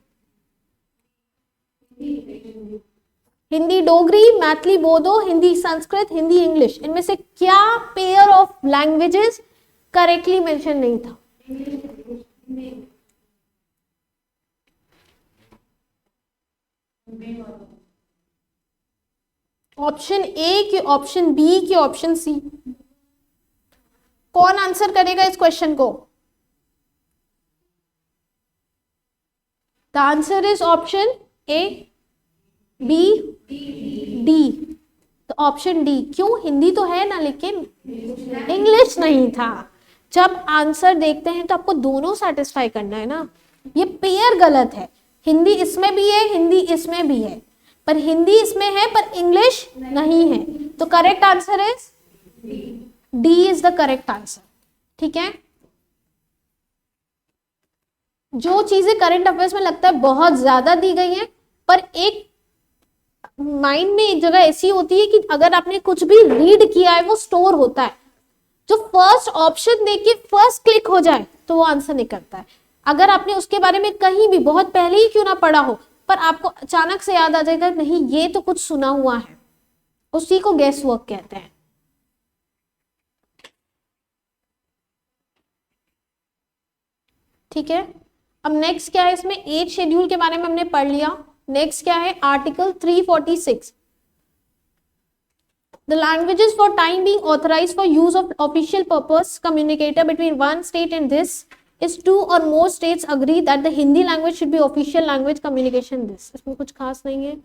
हिंदी डोगरी, मैथिली बोडो, हिंदी संस्कृत, हिंदी इंग्लिश, इनमें से क्या pair of languages correctly mention नहीं था? ऑप्शन ए कि ऑप्शन बी कि ऑप्शन सी? कौन आंसर करेगा इस क्वेश्चन को? The answer is option A, B, D. तो ऑप्शन डी। क्यों? हिंदी तो है ना, लेकिन इंग्लिश नहीं था। जब आंसर देखते हैं तो आपको दोनों सेटिस्फाई करना है ना। ये पेयर गलत है, हिंदी इसमें भी है, हिंदी इसमें भी है, पर हिंदी इसमें है पर इंग्लिश नहीं है। तो correct answer is D is the correct answer, ठीक है। जो चीजें करंट अफेयर्स में लगता है बहुत ज्यादा दी गई हैं, पर एक माइंड में एक जगह ऐसी होती है कि अगर आपने कुछ भी रीड किया है वो स्टोर होता है। जो फर्स्ट ऑप्शन देके फर्स्ट क्लिक हो जाए तो वो आंसर निकलता है। अगर आपने उसके बारे में कहीं भी बहुत पहले ही क्यों ना पढ़ा हो, पर आपको अचानक से याद आ जाएगा नहीं ये तो कुछ सुना हुआ है, उसी को गेस वर्क कहते हैं। ठीक है, अब नेक्स्ट क्या है इसमें? 8 शेड्यूल के बारे में हमने पढ़ लिया। नेक्स्ट क्या है? Article 346। The languages for time being authorized for use of official purpose communicator between one state and this is two or more states agree that the Hindi language should be official language communication this. इसमें कुछ खास नहीं है.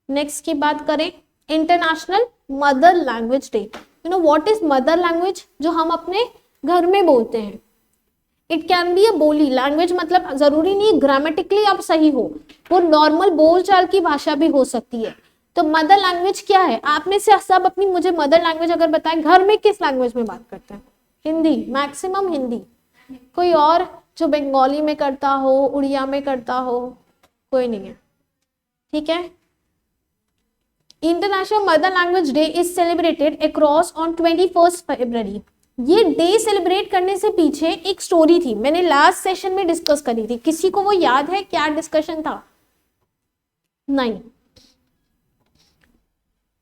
Next की बात करें, international mother language day. You know what is mother language? जो हम अपने घर में बोलते हैं. इट कैन बी अ बोली लैंग्वेज, मतलब जरूरी नहीं ग्रामेटिकली आप सही हो, वो नॉर्मल बोलचाल की भाषा भी हो सकती है. तो मदर लैंग्वेज क्या है? आप में से सब अपनी मुझे मदर लैंग्वेज अगर बताएं, घर में किस लैंग्वेज में बात करते हैं? हिंदी, मैक्सिमम हिंदी. कोई और जो बंगाली में करता हो, उड़िया में करता हो? कोई नहीं है. ठीक है. International mother language day is celebrated across on 21 फरवरी. ये डे सेलिब्रेट करने से पीछे एक स्टोरी थी, मैंने लास्ट सेशन में डिस्कस करी थी. किसी को वो याद है क्या डिस्कशन था? नहीं.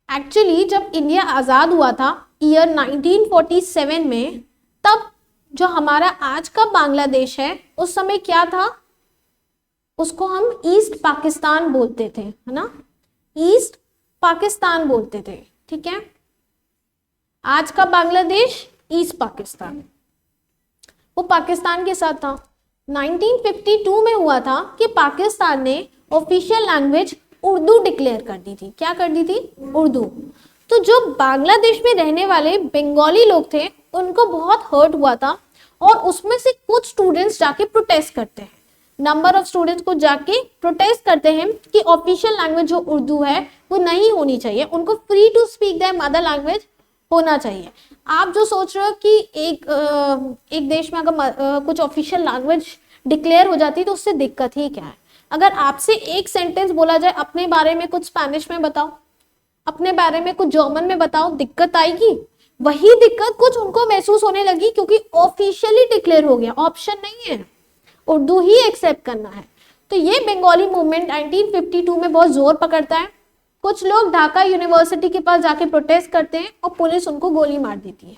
एक्चुअली जब इंडिया आजाद हुआ था ईयर 1947 में, तब जो हमारा आज का बांग्लादेश है उस समय क्या था? उसको हम ईस्ट पाकिस्तान बोलते थे, है ना. ईस्ट पाकिस्तान बोलते थे. ठीक है. आज का बांग्लादेश ईस्ट पाकिस्तान, वो पाकिस्तान के साथ था. 1952 में हुआ था कि पाकिस्तान ने ऑफिशियल लैंग्वेज उर्दू डिक्लेयर कर दी थी. क्या कर दी थी? उर्दू. तो जो बांग्लादेश में रहने वाले बंगाली लोग थे उनको बहुत हर्ट हुआ था, और उसमें से कुछ स्टूडेंट्स जाके प्रोटेस्ट करते हैं. नंबर ऑफ स्टूडेंट्स को जाके प्रोटेस्ट करते हैं कि ऑफिशियल लैंग्वेज जो उर्दू है वो नहीं होनी चाहिए, उनको free to speak there mother language होना चाहिए. आप जो सोच रहे हो कि एक देश में अगर कुछ ऑफिशियल लैंग्वेज डिक्लेयर हो जाती तो उससे दिक्कत ही क्या है? अगर आपसे एक सेंटेंस बोला जाए अपने बारे में कुछ स्पेनिश में बताओ, अपने बारे में कुछ जर्मन में बताओ, दिक्कत आएगी. वही दिक्कत कुछ उनको महसूस होने लगी क्योंकि ऑफिशियली डिक्लेयर हो गया, ऑप्शन नहीं है, उर्दू ही एक्सेप्ट करना है. तो ये बंगाली मूवमेंट 1952 में बहुत जोर पकड़ता है. कुछ लोग ढाका यूनिवर्सिटी के पास जाके प्रोटेस्ट करते हैं और पुलिस उनको गोली मार देती है.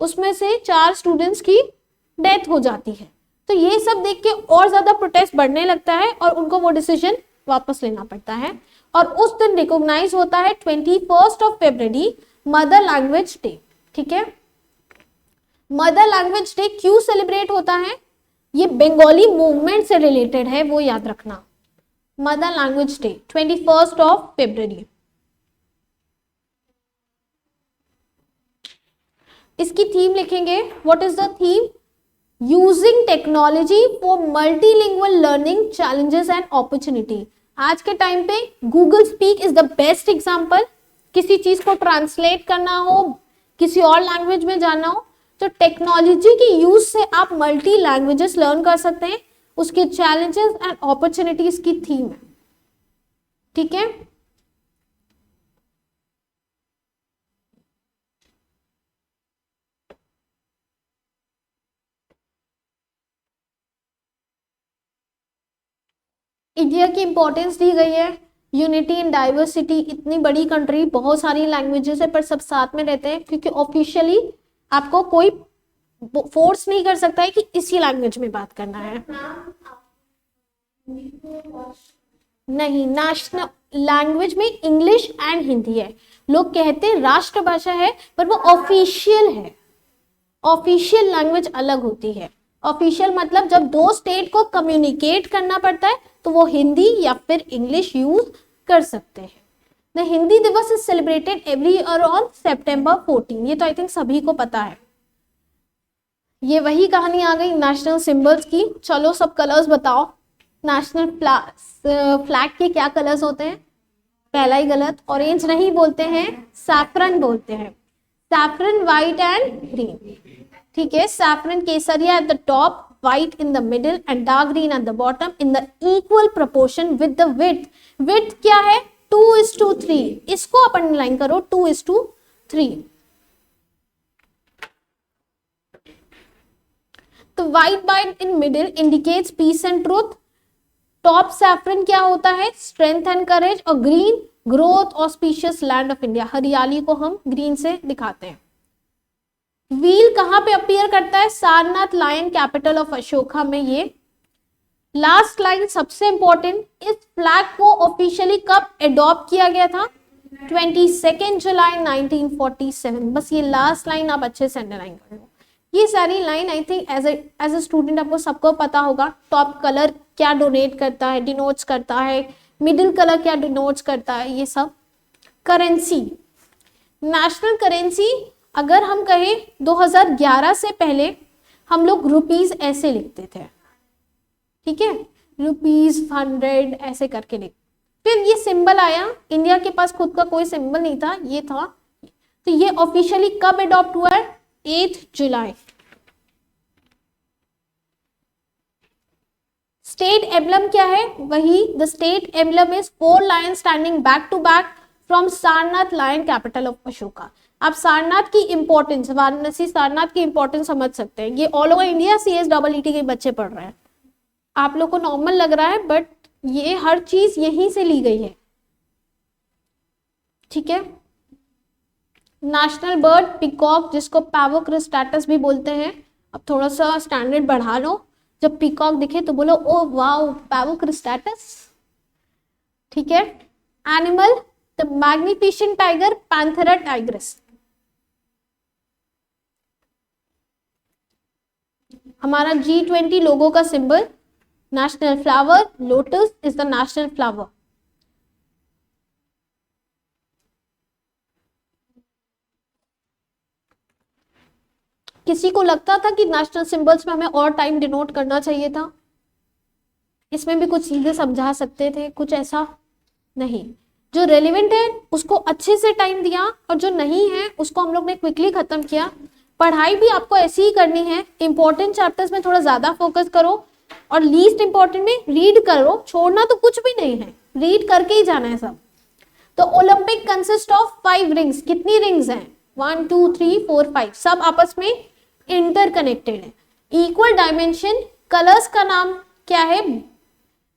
उसमें से 4 स्टूडेंट्स की डेथ हो जाती है. तो ये सब देख के और ज्यादा प्रोटेस्ट बढ़ने लगता है और उनको वो डिसीजन वापस लेना पड़ता है. और उस दिन रिकॉग्नाइज होता है 21 फरवरी मदर लैंग्वेज डे. ठीक है. मदर लैंग्वेज डे क्यों सेलिब्रेट होता है? ये बंगाली मूवमेंट से रिलेटेड है, वो याद रखना. मदर लैंग्वेज डे 21 फरवरी. इसकी थीम लिखेंगे. What is the theme? Using technology for multilingual learning challenges and opportunity. आज के टाइम पे Google speak is the best example. किसी चीज को ट्रांसलेट करना हो, किसी और लैंग्वेज में जाना हो, तो टेक्नोलॉजी के यूज से आप मल्टी लैंग्वेजेस लर्न कर सकते हैं. उसके चैलेंजेस एंड अपॉर्चुनिटीज की थीम है. ठीक है. इंडिया की इंपॉर्टेंस दी गई है. Unity in diversity. इतनी बड़ी कंट्री, बहुत सारी लैंग्वेजेस है, पर सब साथ में रहते हैं क्योंकि ऑफिशियली आपको कोई फोर्स नहीं कर सकता है कि इसी लैंग्वेज में बात करना है. नहीं, नेशनल लैंग्वेज में इंग्लिश एंड हिंदी है. लोग कहते हैं राष्ट्रभाषा है, पर वो ऑफिशियल है. ऑफिशियल लैंग्वेज अलग होती है. ऑफिशियल मतलब जब 2 स्टेट को कम्युनिकेट करना पड़ता है तो वो हिंदी या फिर इंग्लिश यूज कर सकते हैं. द हिंदी दिवस is celebrated every year on September 14. ये तो आई थिंक सभी को पता है. ये वही कहानी आ गई नेशनल सिंबल्स की. चलो सब कलर्स बताओ. नेशनल फ्लैग के क्या कलर्स होते हैं? पहला ही गलत. ऑरेंज नहीं बोलते हैं, सैफरन बोलते हैं. Saffron, white and green. ठीक है. Saffron Kesariya at the top, white in the middle and dark green at the bottom in the equal proportion with the width. Width क्या है? 2:3. इसको आप अंडरलाइन करो, 2:3. तो white white in middle indicates peace and truth. Top saffron क्या होता है? Strength and courage. और green growth auspicious land of India. हरियाली को हम ग्रीन से दिखाते हैं. व्हील कहां पे अपीयर करता है? Sarnath lion capital of Ashoka में. ये लास्ट लाइन सबसे इंपॉर्टेंट. इस फ्लैग को ऑफिशियली कब एडॉप्ट किया गया था? 22 जुलाई 1947। बस ये लास्ट लाइन आप अच्छे से अंडरलाइन कर लो। ये सारी line I think as a student आपको सबको पता होगा। टॉप कलर क्या डोनेट करता है, डिनोट्स करता है, मिडिल कलर क्या डिनोट्स करता है, ये सब। करेंसी, नेशनल करेंसी अगर हम कहें 2011 से पहले हम लोग रुपीज ऐसे लिखते थे, ठीक है, रुपीज 100 ऐसे करके लिख। फिर ये सिंबल आया, इंडिया के पास खुद का कोई सिंबल नहीं था, ये था। तो ये ऑफिशियली कब अडॉप्ट हुआ है? 8 जुलाई। स्टेट एम्बलम क्या है? वही, the state emblem is 4 lion standing back to back from Sarnath, lion capital of Ashoka. आप सारनाथ की इंपॉर्टेंस, वाराणसी सारनाथ की इंपॉर्टेंस समझ सकते हैं। ये ऑल ओवर इंडिया CSEET के बच्चे पढ़ रहे हैं। आप लोग को नॉर्मल लग रहा है बट ये हर चीज यहीं से ली गई है, ठीक है। नेशनल बर्ड पीकॉक, जिसको पैवोक्रिस्टाटस भी बोलते हैं। अब थोड़ा सा स्टैंडर्ड बढ़ा लो, जब पीकॉक दिखे तो बोलो ओ वाओ पैवोक्रिस्टाटस, ठीक है। Animal, the magnificent tiger, Panthera Tigris. हमारा G20 लोगो का symbol, national flower lotus is the national flower. किसी को लगता था कि नेशनल सिंबल्स में हमें और टाइम डिनोट करना चाहिए था? इसमें भी कुछ चीजें समझा सकते थे, कुछ ऐसा नहीं। जो रेलिवेंट है उसको अच्छे से टाइम दिया और जो नहीं है उसको हम लोग ने क्विकली खत्म किया। पढ़ाई भी आपको ऐसी ही करनी है, इंपॉर्टेंट चैप्टर्स में थोड़ा ज्यादा फोकस करो और लीस्ट इंपॉर्टेंट में रीड करो। छोड़ना तो कुछ भी नहीं है, रीड करके ही जाना है सब। तो ओलंपिक कंसिस्ट ऑफ 5 रिंग्स। कितनी रिंग्स हैं? 1 2 3 4 5, सब आपस में इंटरकनेक्टेड है। इक्वल डायमेंशन, कलर्स का नाम क्या है?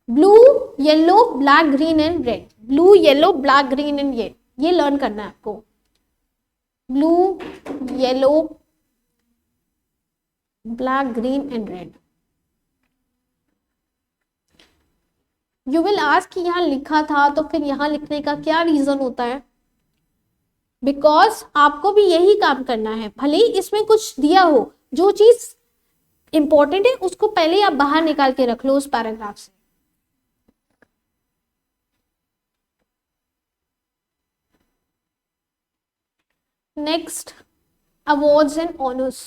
Blue, yellow, black, green and red. Blue, yellow, black, green and red, ये लर्न करना है आपको। Blue, yellow, black, green and red. You will ask कि यहाँ लिखा था तो फिर यहाँ लिखने का क्या रीजन होता है? बिकॉज आपको भी यही काम करना है। भले ही इसमें कुछ दिया हो, जो चीज इंपॉर्टेंट है उसको पहले ही आप बाहर निकाल के रख लो उस पैराग्राफ से। Next, awards and honours.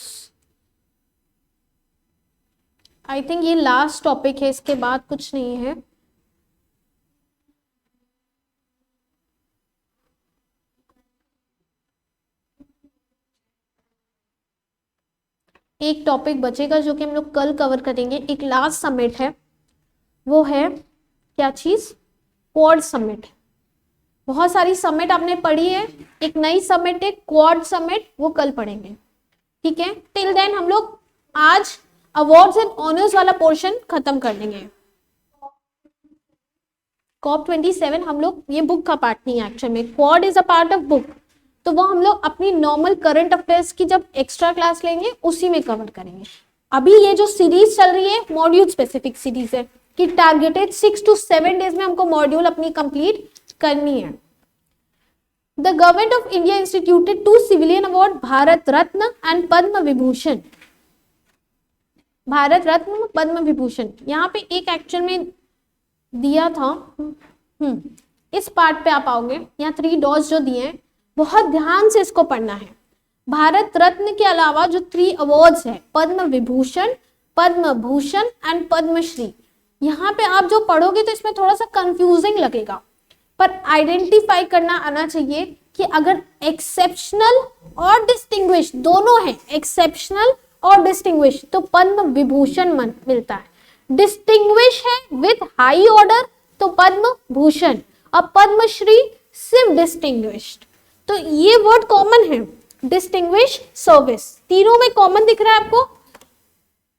I think ये लास्ट टॉपिक है, इसके बाद कुछ नहीं है। एक टॉपिक बचेगा जो कि हम लोग कल कवर करेंगे, एक लास्ट समिट है, वो है क्या चीज? Quad summit. बहुत सारी समिट आपने पढ़ी है, एक नई समिट है क्वाड समिट, वो कल पढ़ेंगे, ठीक है। टिल देन हम लोग आज अवार्ड्स एंड ऑनर्स वाला पोर्शन खत्म कर देंगे। COP27 हम लोग, ये बुक का पार्ट नहीं है एक्चुअल में, quad is a part of book, तो वो हम लोग अपनी नॉर्मल करंट अफेयर्स की जब एक्स्ट्रा क्लास लेंगे उसी में कवर करेंगे। अभी ये जो सीरीज चल रही है मॉड्यूल स्पेसिफिक सीरीज है कि टारगेटेड 6 to 7 डेज में हमको मॉड्यूल अपनी कंप्लीट करनी है। The government of India instituted 2 civilian award, Bharat Ratna and Padma Vibhushan. Bharat Ratna, Padma Vibhushan, यहाँ पे एक एक्चुअल में दिया था, इस पार्ट पे आप आओगे, यहाँ 3 डॉट्स जो दिए हैं, बहुत ध्यान से इसको पढ़ना है। भारत रत्न के अलावा जो 3 अवार्ड्स है, पद्म विभूषण, पद्म भूषण एंड पद्मश्री, यहाँ पे आप जो पढ़ोगे तो इसमें थोड़ा सा कंफ्यूजिंग लगेगा, पर आइडेंटिफाई करना आना चाहिए कि अगर एक्सेप्शनल और डिस्टिंग्विश दोनों है, एक्सेप्शनल और डिस्टिंग्विश, तो पद्म विभूषण मिलता है। डिस्टिंग्विश है विद हाई ऑर्डर तो पद्म भूषण, और पद्मश्री सिर्फ डिस्टिंग्विश्ड। तो ये वर्ड कॉमन है, डिस्टिंग्विश, सर्विस, तीनों में कॉमन दिख रहा है आपको।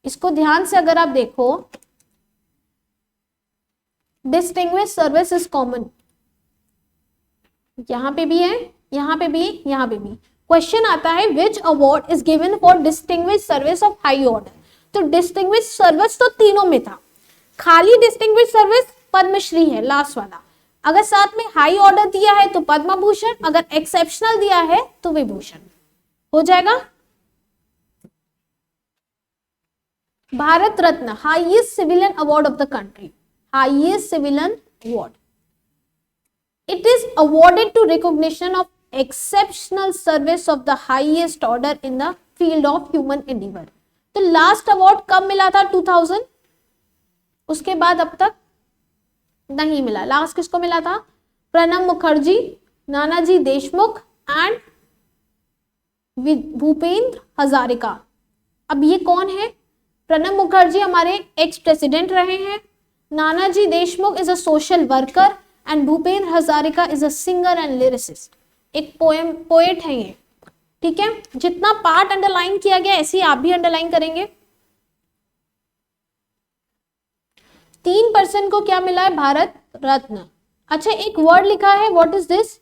इसको ध्यान से अगर आप देखो, डिस्टिंग्विश सर्विस इज कॉमन, यहां पे भी है, यहां पे भी, यहां पे भी। क्वेश्चन आता है which award is given for distinguish service of high order, तो डिस्टिंग्विश सर्विस तो तीनों में था, खाली डिस्टिंग्विश सर्विस पद्मश्री है लास्ट वाला। अगर साथ में हाई ऑर्डर दिया है तो पद्म भूषण, अगर एक्सेप्शनल दिया है तो विभूषण हो जाएगा। Bharat Ratna highest civilian award of the country, highest civilian award, it is awarded to recognition of exceptional service of the highest order in the field of human endeavour. तो लास्ट अवार्ड कब मिला था? 2000, उसके बाद अब तक नहीं मिला। लास्ट किसको मिला था? प्रणब मुखर्जी, नानाजी देशमुख एंड भूपेंद्र हजारिका। अब ये कौन है? प्रणब मुखर्जी हमारे एक्स प्रेसिडेंट रहे हैं, Nanaji Deshmukh is a social worker and Bhupendra Hazarika is a singer and lyricist. एक पोएट है ये, ठीक है। जितना पार्ट अंडरलाइन किया गया ऐसे ही आप भी अंडरलाइन करेंगे। 3% को क्या मिला है? भारत रत्न। अच्छा, एक वर्ड लिखा है, व्हाट इज दिस?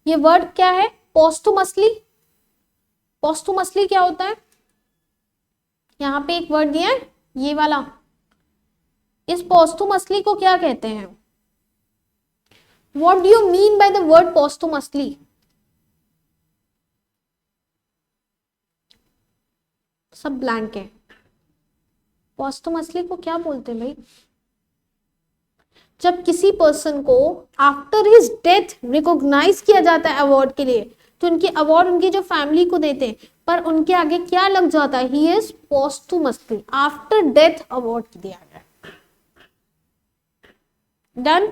ये वर्ड क्या है? पोस्टुमसली। पोस्टुमसली क्या होता है? यहाँ पे एक वर्ड दिया है ये वाला, इस पोस्टुमसली को क्या कहते हैं? What do you mean by the word posthumously? सब ब्लैंक है। पोस्टुमसली को क्या बोलते हैं भाई? जब किसी पर्सन को आफ्टर हिज डेथ रिकॉग्नाइज किया जाता है अवार्ड के लिए, तो उनकी अवार्ड उनकी जो फैमिली को देते हैं, पर उनके आगे क्या लग जाता है? He is posthumously after death award दिया गया। डन।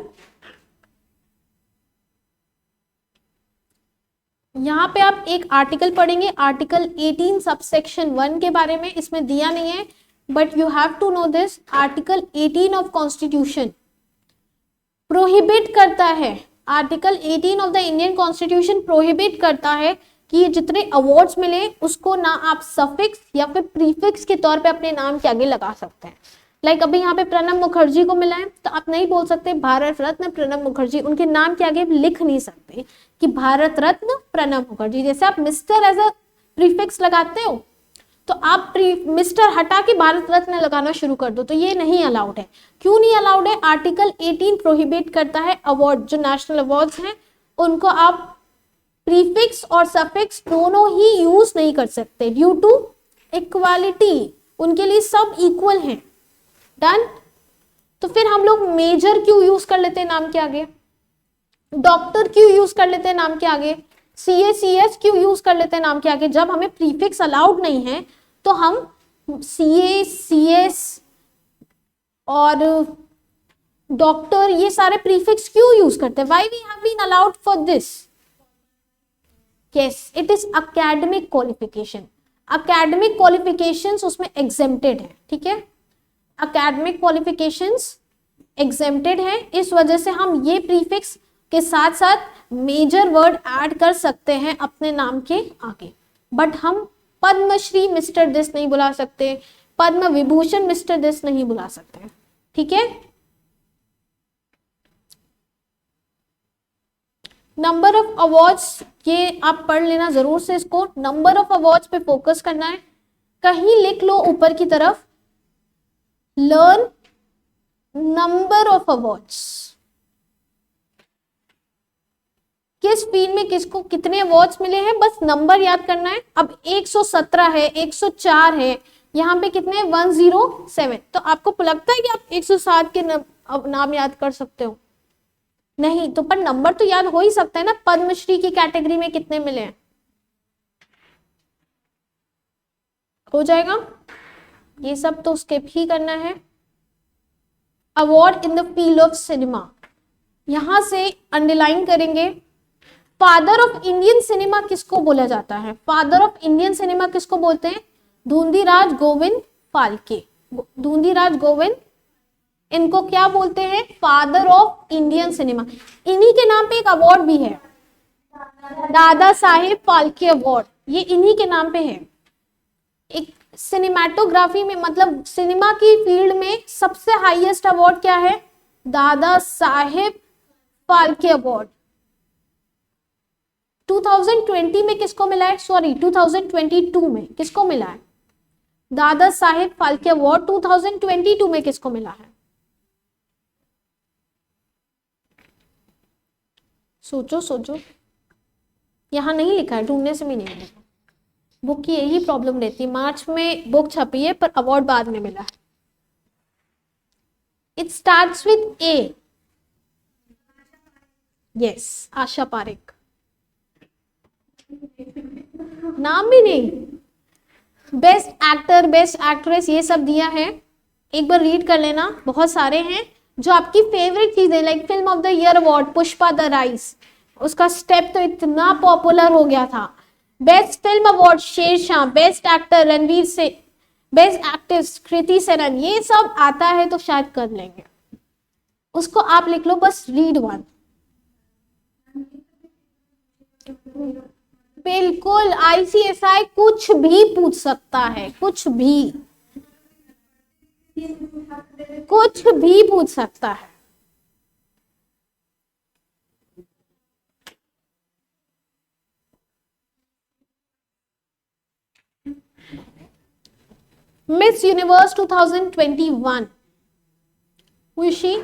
यहाँ पे आप एक आर्टिकल पढ़ेंगे, आर्टिकल 18 सबसेक्शन 1 के बारे में, इसमें दिया नहीं है but you have to know this. Article 18 of constitution prohibit करता है, article 18 of the Indian constitution prohibit करता है कि ये जितने अवार्ड्स मिले उसको ना आप सफिक्स या फिर प्रीफिक्स के तौर पे अपने नाम के आगे लगा सकते हैं। लाइक अभी यहाँ पे प्रणब मुखर्जी को मिला है तो आप नहीं बोल सकते भारत रत्न प्रणब मुखर्जी, उनके नाम के आगे लिख नहीं सकते कि भारत रत्न प्रणब मुखर्जी। जैसे आप मिस्टर एज अ प्रीफिक्स लगाते हो तो आप मिस्टर हटा के भारत रत्न लगाना शुरू कर दो, तो ये नहीं अलाउड है। क्यों नहीं अलाउड है? आर्टिकल 18 प्रोहिबिट करता है अवार्ड, जो नेशनल अवार्ड्स हैं उनको आप प्रीफिक्स और सफिक्स दोनों ही यूज नहीं कर सकते ड्यू टू इक्वालिटी, उनके लिए सब इक्वल हैं। डन। तो फिर हम लोग मेजर क्यों यूज कर लेते हैं नाम के आगे, डॉक्टर क्यों यूज कर लेते हैं नाम के आगे, CA/CS क्यों यूज कर लेते हैं नाम के आगे? जब हमें प्रीफिक्स अलाउड नहीं है तो हम CA/CS और डॉक्टर ये सारे प्रीफिक्स क्यों यूज करते हैं? Why we have been allowed for this? Yes, it is academic qualification. Academic qualifications उसमें एग्जेम्प्टेड है, ठीक है। एकेडमिक क्वालिफिकेशंस एग्जेम्प्टेड है, इस वजह से हम ये प्रीफिक्स के साथ साथ मेजर वर्ड ऐड कर सकते हैं अपने नाम के आगे। बट हम पद्मश्री मिस्टर दिस नहीं बुला सकते, पद्म विभूषण मिस्टर दिस नहीं बुला सकते, ठीक है। नंबर ऑफ अवार्ड्स, ये आप पढ़ लेना जरूर से, इसको नंबर ऑफ अवार्ड्स पे फोकस करना है। कहीं लिख लो ऊपर की तरफ, लर्न नंबर ऑफ अवार्ड्स, किस फील्ड में किसको कितने अवार्ड्स मिले हैं, बस नंबर याद करना है। अब 117 है, 104 है, यहाँ पे कितने 107, तो आपको लगता है कि आप 107 के नाम याद कर सकते हो? नहीं, तो पर नंबर तो याद हो ही सकता है ना। पद्मश्री की कैटेगरी में कितने मिले हैं? हो जाएगा, ये सब तो स्किप ही करना है। Award in the field of cinema, यहां से अंडरलाइन करेंगे। फादर ऑफ इंडियन सिनेमा किसको बोला जाता है? फादर ऑफ इंडियन सिनेमा किसको बोलते हैं? धुंधीराज गोविंद फाल्के। धुंधीराज गोविंद, इनको क्या बोलते हैं? Father of Indian cinema. इन्हीं के नाम पे एक अवार्ड भी है, दादा साहेब फाल्के अवार्ड, ये इन्हीं के नाम पे है। एक सिनेमाटोग्राफी में, मतलब सिनेमा की फील्ड में सबसे हाईएस्ट अवार्ड क्या है? दादा साहेब फाल्के अवार्ड। 2020 में किसको मिला है? सॉरी 2022 में किसको मिला है? दादा साहेब फाल्के अवार्ड 2022 में किसको मिला है? सोचो सोचो, यहाँ नहीं लिखा है, ढूंढने से भी नहीं मिलेगा। बुक की यही प्रॉब्लम रहती है, मार्च में बुक छपी है पर अवार्ड बाद में मिला है। It starts with A. Yes, Asha Parekh. नाम भी नहीं। बेस्ट एक्टर, बेस्ट एक्ट्रेस, ये सब दिया है, एक बार रीड कर लेना। बहुत सारे हैं जो आपकी फेवरेट चीजें, like film of the year award Pushpa the rise, उसका स्टेप तो इतना पॉपुलर हो गया था। Best film award Shershaah, best actor Ranveer Singh, best actress Kriti Sanon, ये सब आता है तो शायद कर लेंगे। उसको आप लिख लो बस, रीड वन। बिल्कुल, आईसीएसआई कुछ भी पूछ सकता है, कुछ भी, कुछ भी पूछ सकता है। Miss universe 2021, who is she?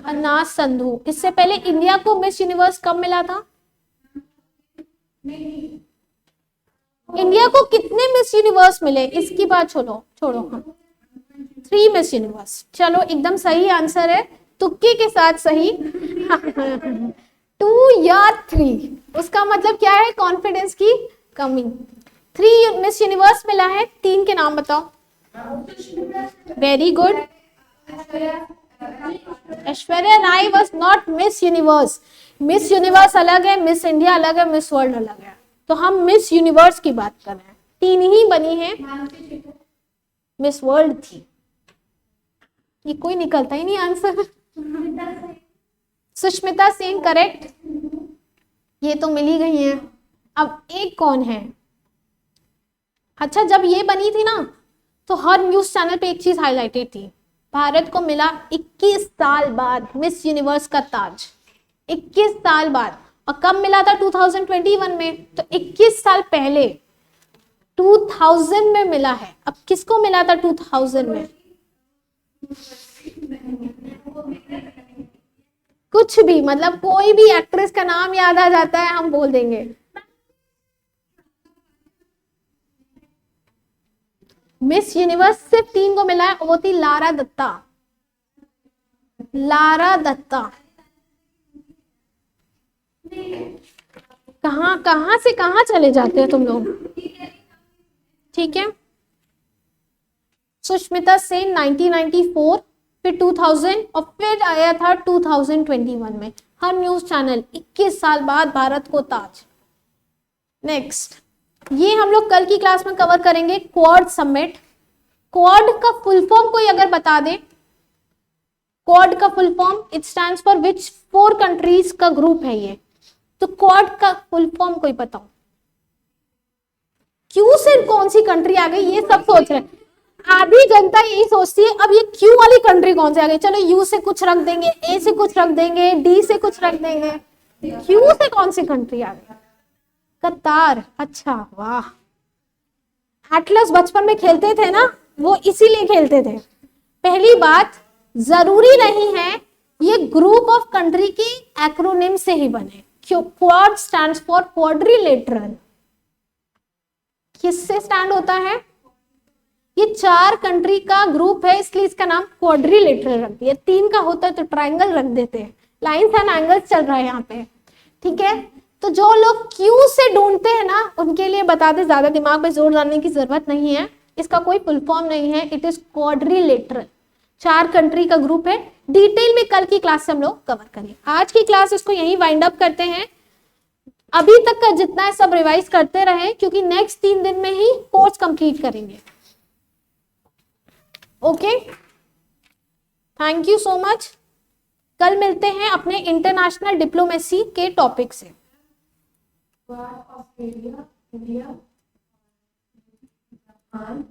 अनाज संधू। इससे पहले इंडिया को मिस यूनिवर्स कब मिला था? इंडिया को कितने मिस यूनिवर्स मिले, इसकी बात छोड़ो छोड़ो। हाँ, 3 मिस यूनिवर्स। चलो एकदम सही आंसर है, तुक्के के साथ सही। 2 या 3, उसका मतलब क्या है? कॉन्फिडेंस की कमी। 3 मिस यूनिवर्स मिला है, 3 के नाम बताओ। Very good. Aishwarya Rai was not Miss Universe. Miss Universe अलग है, मिस इंडिया अलग है, मिस वर्ल्ड अलग है, तो हम मिस यूनिवर्स की बात कर रहे हैं। 3 ही बनी है, मिस वर्ल्ड थी। ये कोई निकलता ही नहीं आंसर। सुष्मिता सेन करेक्ट, ये तो मिल ही गई है। अब एक कौन है? अच्छा, जब ये बनी थी ना तो हर न्यूज चैनल पे एक चीज हाईलाइटेड थी, भारत को मिला 21 साल बाद मिस यूनिवर्स का ताज। 21 साल बाद। और कब मिला था? 2021 में, तो 21 साल पहले 2000 में मिला है। अब किसको मिला था 2000 में? कुछ भी, मतलब कोई भी एक्ट्रेस का नाम याद आ जाता है हम बोल देंगे। मिस यूनिवर्स सिर्फ 3 को मिला है, वो थी लारा दत्ता। लारा दत्ता। कहां से कहां चले जाते हो तुम लोग? ठीक है, सुष्मिता सेन 1994, फिर 2000 और फिर आया था 2021 में। हर न्यूज चैनल 21 साल बाद भारत को ताज। नेक्स्ट, ये हम लोग कल की क्लास में कवर करेंगे, क्वाड समिट। क्वाड का फुल फॉर्म कोई अगर बता दे, क्वाड का full form, it stands for which 4 countries का ग्रुप है ये, तो क्वाड का फुल फॉर्म कोई बताओ। क्यू से कौन सी कंट्री आ गई, ये सब सोच रहे हैं। आधी जनता यही सोचती है अब ये क्यू वाली कंट्री कौन से आ गई। चलो यू से कुछ रख देंगे, ए से कुछ रख देंगे, डी से कुछ रख देंगे, क्यू से कौन सी कंट्री आ गई? कतार। अच्छा, वाह। एटलस बचपन में खेलते थे ना, वो इसीलिए खेलते थे। पहली बात, जरूरी नहीं है ये ग्रुप ऑफ कंट्री की एक्रोनिम से ही बने। क्यों? Quad stands for quadrilateral. किससे स्टैंड होता है? ये 4 कंट्री का ग्रुप है, इसलिए इसका नाम क्वाड्रिलेटरल रख दिया। 3 का होता है तो ट्राइंगल रख देते हैं। लाइन्स एंड एंगल्स चल रहा है यहाँ पे, ठीक है। तो जो लोग क्यू से ढूंढते हैं ना, उनके लिए बता दे, ज्यादा दिमाग पे जोर डालने की जरूरत नहीं है। इसका कोई फुल फॉर्म नहीं है, इट इज क्वाड्रिलेटरल। 4 कंट्री का ग्रुप है। डिटेल में कल की क्लास से हम लोग कवर करेंगे। आज की क्लास इसको यही वाइंड अप करते हैं। अभी तक का जितना है सब रिवाइज करते रहे, क्योंकि नेक्स्ट 3 दिन में ही कोर्स कंप्लीट करेंगे। Okay, thank you so much. कल मिलते हैं अपने इंटरनेशनल डिप्लोमेसी के टॉपिक से। Australia, India, Japan,